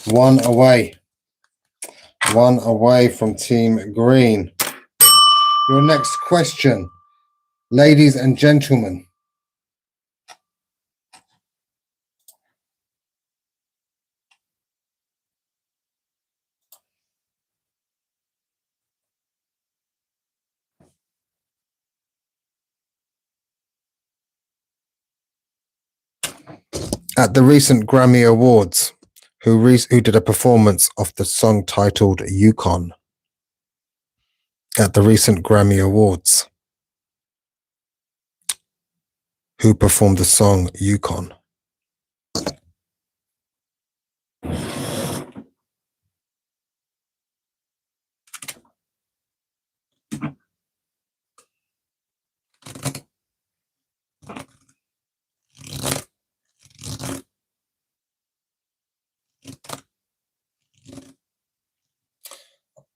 1 away. 1 away from Team Green. Your next question, ladies and gentlemen. At the recent Grammy Awards, who did a performance of the song titled Yukon? At the recent Grammy Awards, who performed the song Yukon?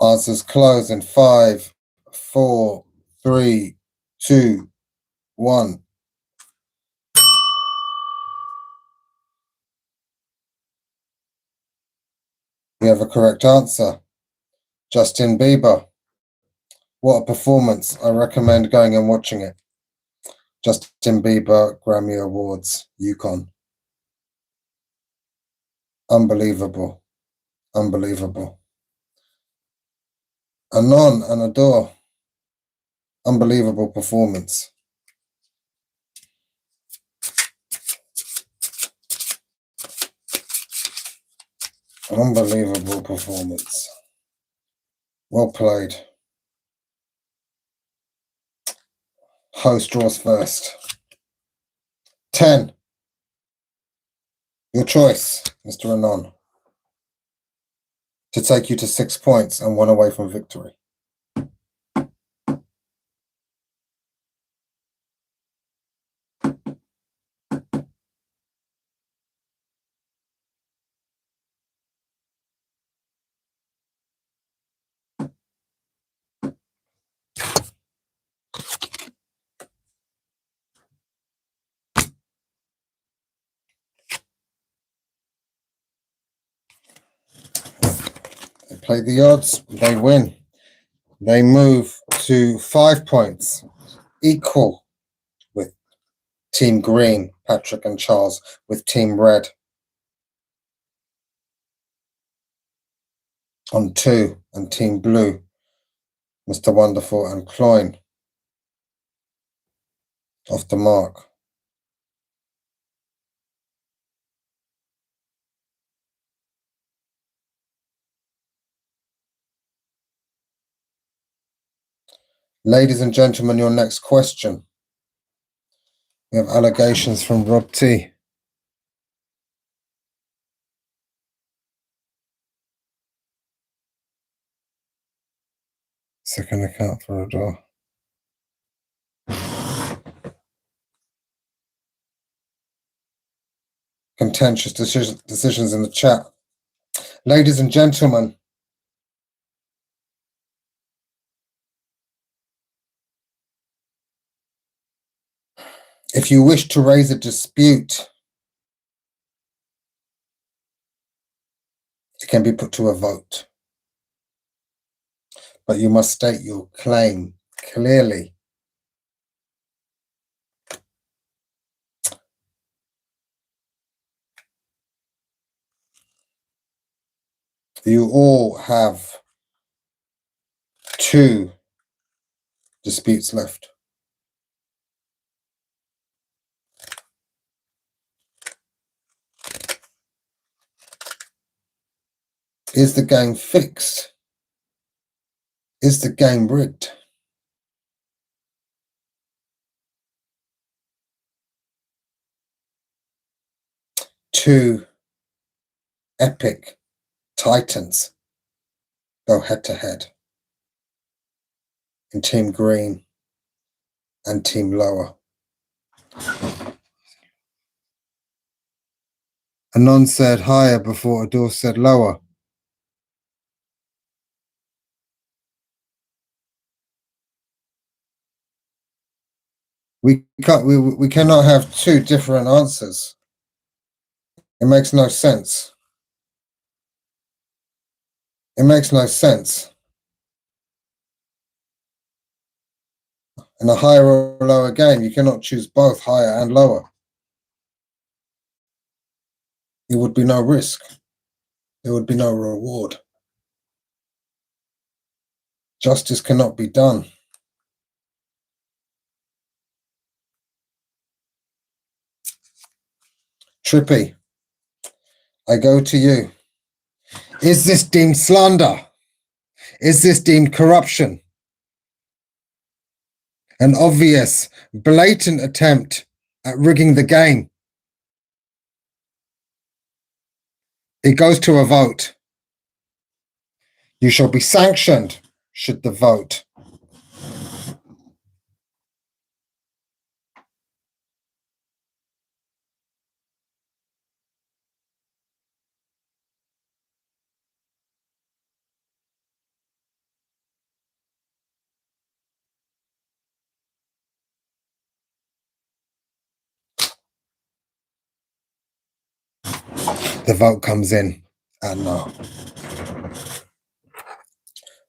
Answers close in 5, 4, 3, 2, 1. We have a correct answer. Justin Bieber. What a performance. I recommend going and watching it. Justin Bieber Grammy Awards, Yukon. Unbelievable. Unbelievable. Anon and Adore. Unbelievable performance. Unbelievable performance. Well played. Host draws first. 10. Your choice, Mr. Anon. To take you to 6 points and 1 away from victory. They play the odds, they win. They move to 5 points, equal with Team Green, Patrick and Charles, with Team Red on 2, and Team Blue, Mr. Wonderful and Cloyne, off the mark. Ladies and gentlemen, your next question. We have allegations from Rob T. Second account for a door. Contentious decisions in the chat. Ladies and gentlemen, if you wish to raise a dispute, it can be put to a vote. But you must state your claim clearly. You all have 2 disputes left. Is the game fixed? Is the game rigged? Two epic titans go head to head in Team Green and Team Lower. Anon said higher before Ador said lower. We cannot have 2 different answers. It makes no sense. It makes no sense. In a higher or lower game, you cannot choose both higher and lower. There would be no risk. There would be no reward. Justice cannot be done. Trippy, I go to you. Is this deemed slander? Is this deemed corruption? An obvious, blatant attempt at rigging the game. It goes to a vote. You shall be sanctioned should the vote. The vote comes in at no.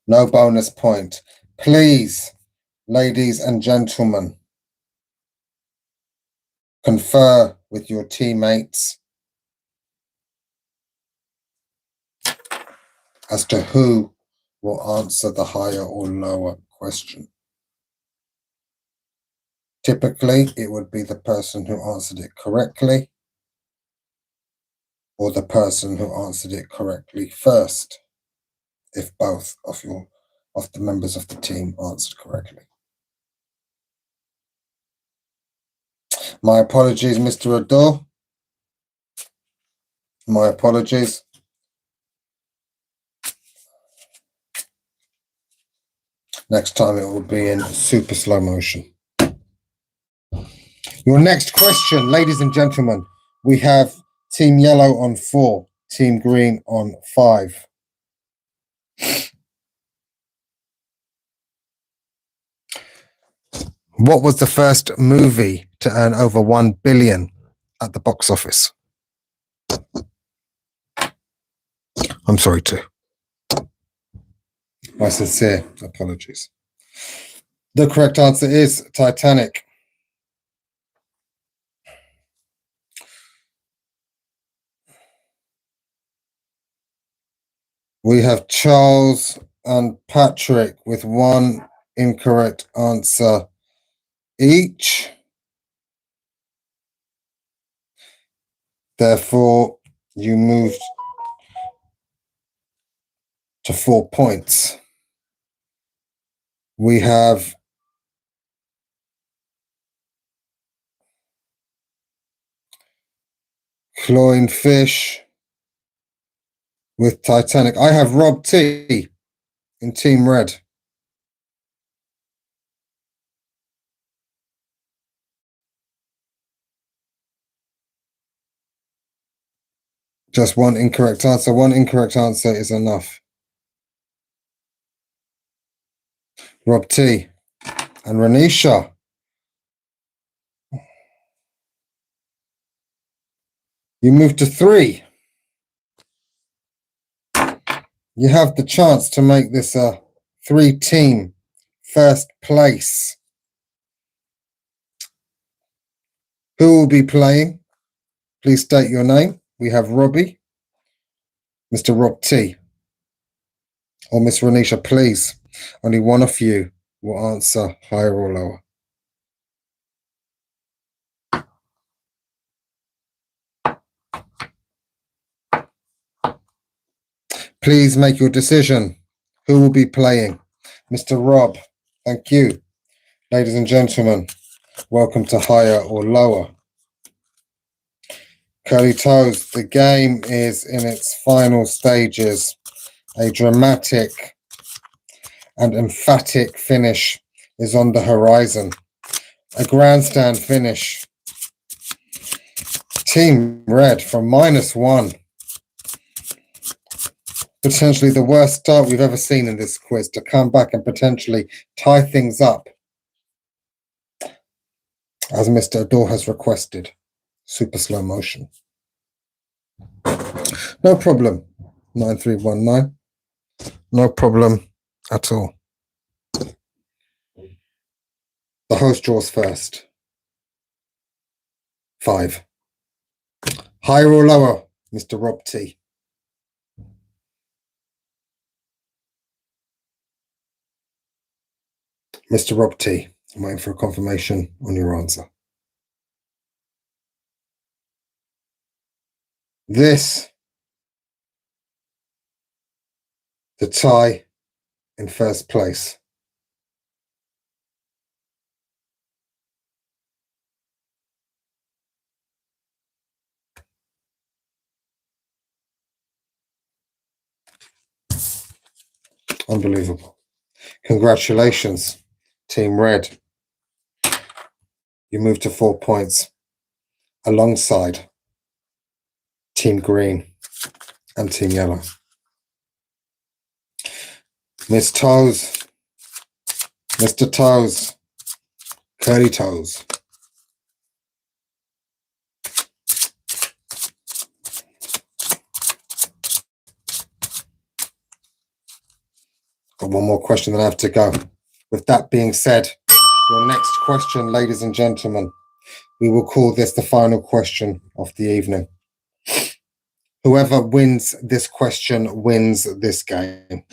No bonus point. Please, ladies and gentlemen, confer with your teammates as to who will answer the higher or lower question. Typically, it would be the person who answered it correctly or the person who answered it correctly first, if both of the members of the team answered correctly. My apologies, Mr. Ador. My apologies. Next time it will be in super slow motion. Your next question, ladies and gentlemen, we have Team Yellow on 4, Team Green on 5. What was the first movie to earn over 1 billion at the box office? I'm sorry too. My sincere apologies. The correct answer is Titanic. We have Charles and Patrick with 1 incorrect answer each. Therefore, you moved to 4 points. We have Cloying fish with Titanic. I have Rob T in Team Red. Just one incorrect answer. One incorrect answer is enough. Rob T and Renisha. You move to 3. You have the chance to make this a 3-team first place. Who will be playing? Please state your name. We have Robbie, Mr. Rob T, or Miss Renisha, please. Only one of you will answer higher or lower. Please make your decision. Who will be playing? Mr. Rob, thank you. Ladies and gentlemen, welcome to higher or lower. Curly Toes, the game is in its final stages. A dramatic and emphatic finish is on the horizon. A grandstand finish. Team Red from -1. Potentially the worst start we've ever seen in this quiz, to come back and potentially tie things up, as Mr. Adore has requested. Super slow motion. No problem. 9319. No problem at all. The host draws first. 5. Higher or lower, Mr. Rob T? Mr. Rob T, I'm waiting for a confirmation on your answer. This, the tie in first place. Unbelievable. Congratulations, Team Red. You move to 4 points alongside Team Green and Team Yellow. Miss Toes, Mr. Toes, Curly Toes. Got one more question, then I have to go. With that being said, your next question, ladies and gentlemen, we will call this the final question of the evening. Whoever wins this question wins this game.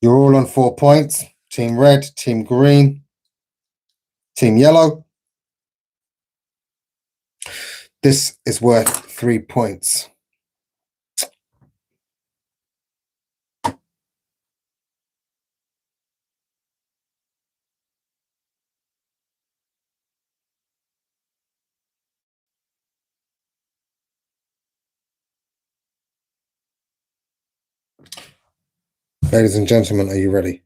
You're all on 4 points. Team Red, Team Green, Team Yellow. This is worth 3 points. Ladies and gentlemen, are you ready?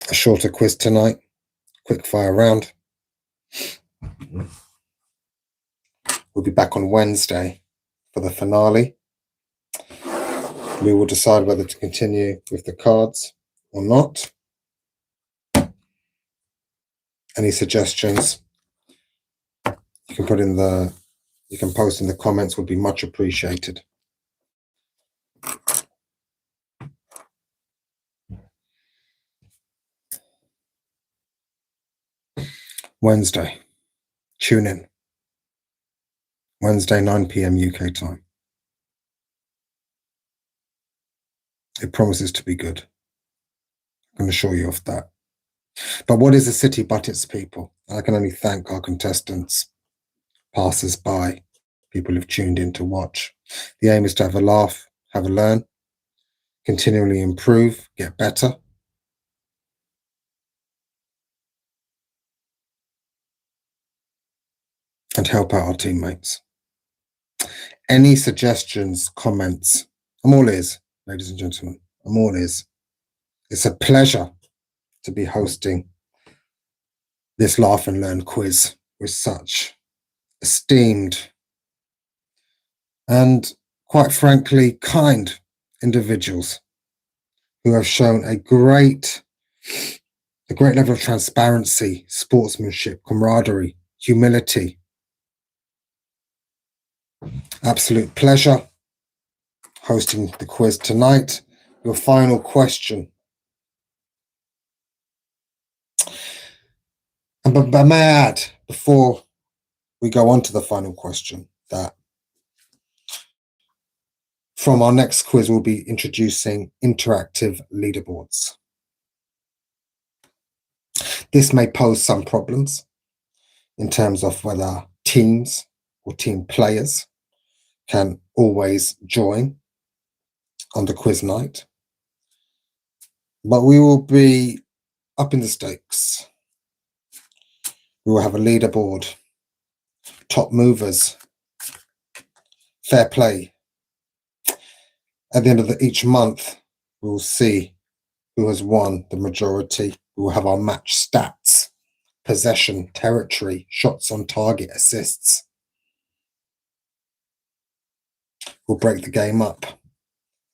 A shorter quiz tonight, quick fire round. We'll be back on Wednesday for the finale. We will decide whether to continue with the cards or not. Any suggestions you can post in the comments, would be much appreciated. Wednesday, tune in. Wednesday, 9 p.m. UK time. It promises to be good. I can assure you of that. But what is a city but its people? I can only thank our contestants, passers-by, people who've tuned in to watch. The aim is to have a laugh, have a learn, continually improve, get better. And help out our teammates. Any suggestions, comments, I'm all ears, ladies and gentlemen. I'm all ears. It's a pleasure to be hosting this Laugh and Learn quiz with such esteemed and, quite frankly, kind individuals who have shown a great level of transparency, sportsmanship, camaraderie, humility. Absolute pleasure hosting the quiz tonight. Your final question. And but may I add, before we go on to the final question, that from our next quiz, we'll be introducing interactive leaderboards. This may pose some problems in terms of whether teams or team players can always join on the quiz night. But we will be upping the stakes. We will have a leaderboard, top movers, fair play. At the end of each month, we will see who has won the majority. We will have our match stats, possession, territory, shots on target, assists. We'll break the game up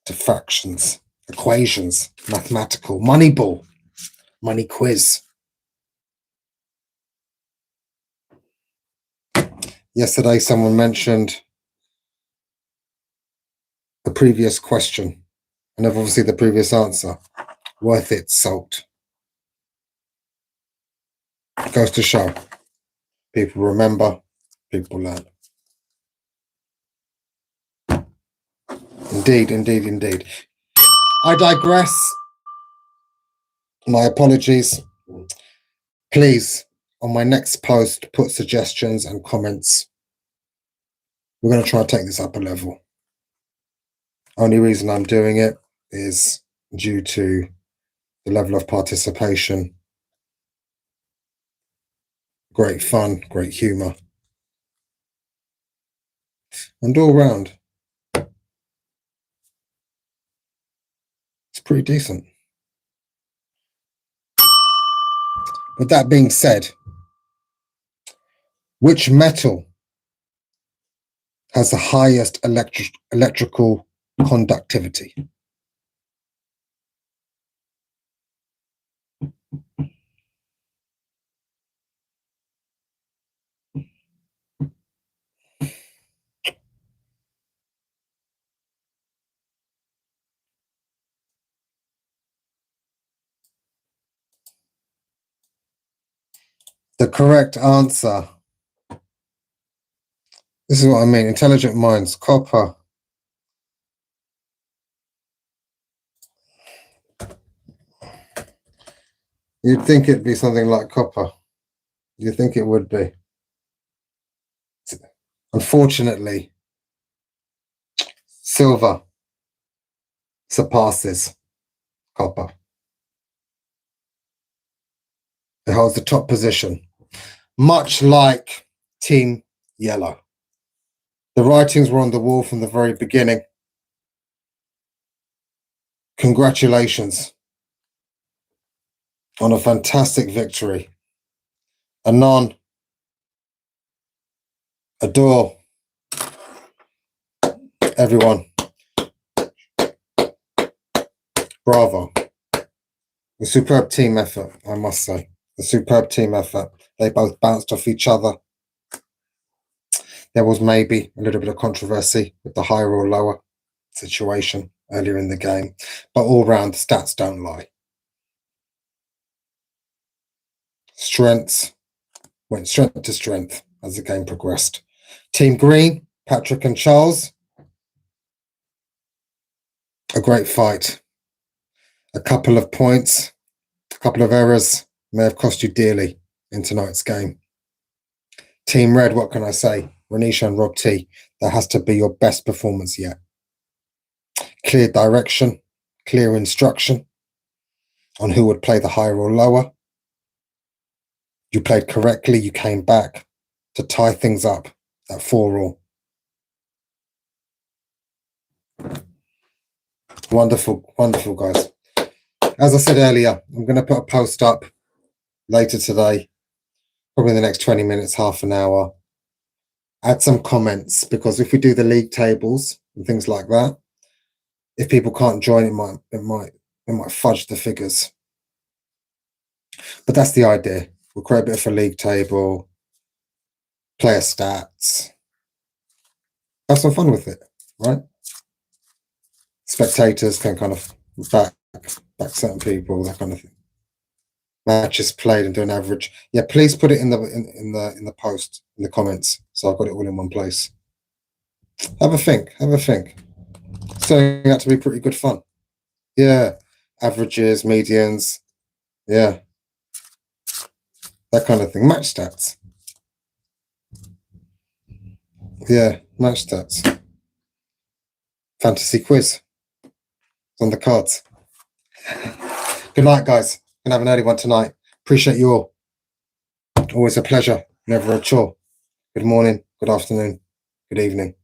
to fractions, equations, mathematical, money ball, money quiz. Yesterday, someone mentioned the previous question, and obviously the previous answer. Worth its salt. Goes to show. People remember, people learn. Indeed, indeed, indeed. I digress. My apologies. Please, on my next post, put suggestions and comments. We're going to try to take this up a level. Only reason I'm doing it is due to the level of participation. Great fun, great humour. And all round, it's pretty decent. With that being said, which metal has the highest electrical conductivity? The correct answer. This is what I mean. Intelligent minds. Copper. You'd think it'd be something like copper. You think it would be. Unfortunately, silver surpasses copper. It holds the top position, much like Team Yellow. The writings were on the wall from the very beginning. Congratulations on a fantastic victory. Anon, adore, everyone. Bravo. A superb team effort, I must say. A superb team effort. They both bounced off each other. There was maybe a little bit of controversy with the higher or lower situation earlier in the game, but all round the stats don't lie. Strengths went strength to strength as the game progressed. Team Green, Patrick and Charles, a great fight. A couple of points, a couple of errors may have cost you dearly in tonight's game. Team Red, what can I say? Renisha and Rob T. That has to be your best performance yet. Clear direction, clear instruction on who would play the higher or lower. You played correctly. You came back to tie things up at 4-all. Wonderful, wonderful, guys. As I said earlier, I'm going to put a post up later today, probably in the next 20 minutes, half an hour. Add some comments, because if we do the league tables and things like that, if people can't join, it might fudge the figures. But that's the idea. We'll create a bit of a league table, player stats, have some fun with it, right? Spectators can kind of back certain people, that kind of thing. Matches played and do an average. Yeah, please put it in the post, in the comments, so I've got it all in one place. Have a think. It's turning out to be pretty good fun. Yeah, averages, medians, yeah, that kind of thing. Match stats. Yeah, match stats. Fantasy quiz. It's on the cards. Good night, guys. Gonna have an early one tonight. Appreciate you all. Always a pleasure. Never a chore. Good morning, good afternoon, good evening.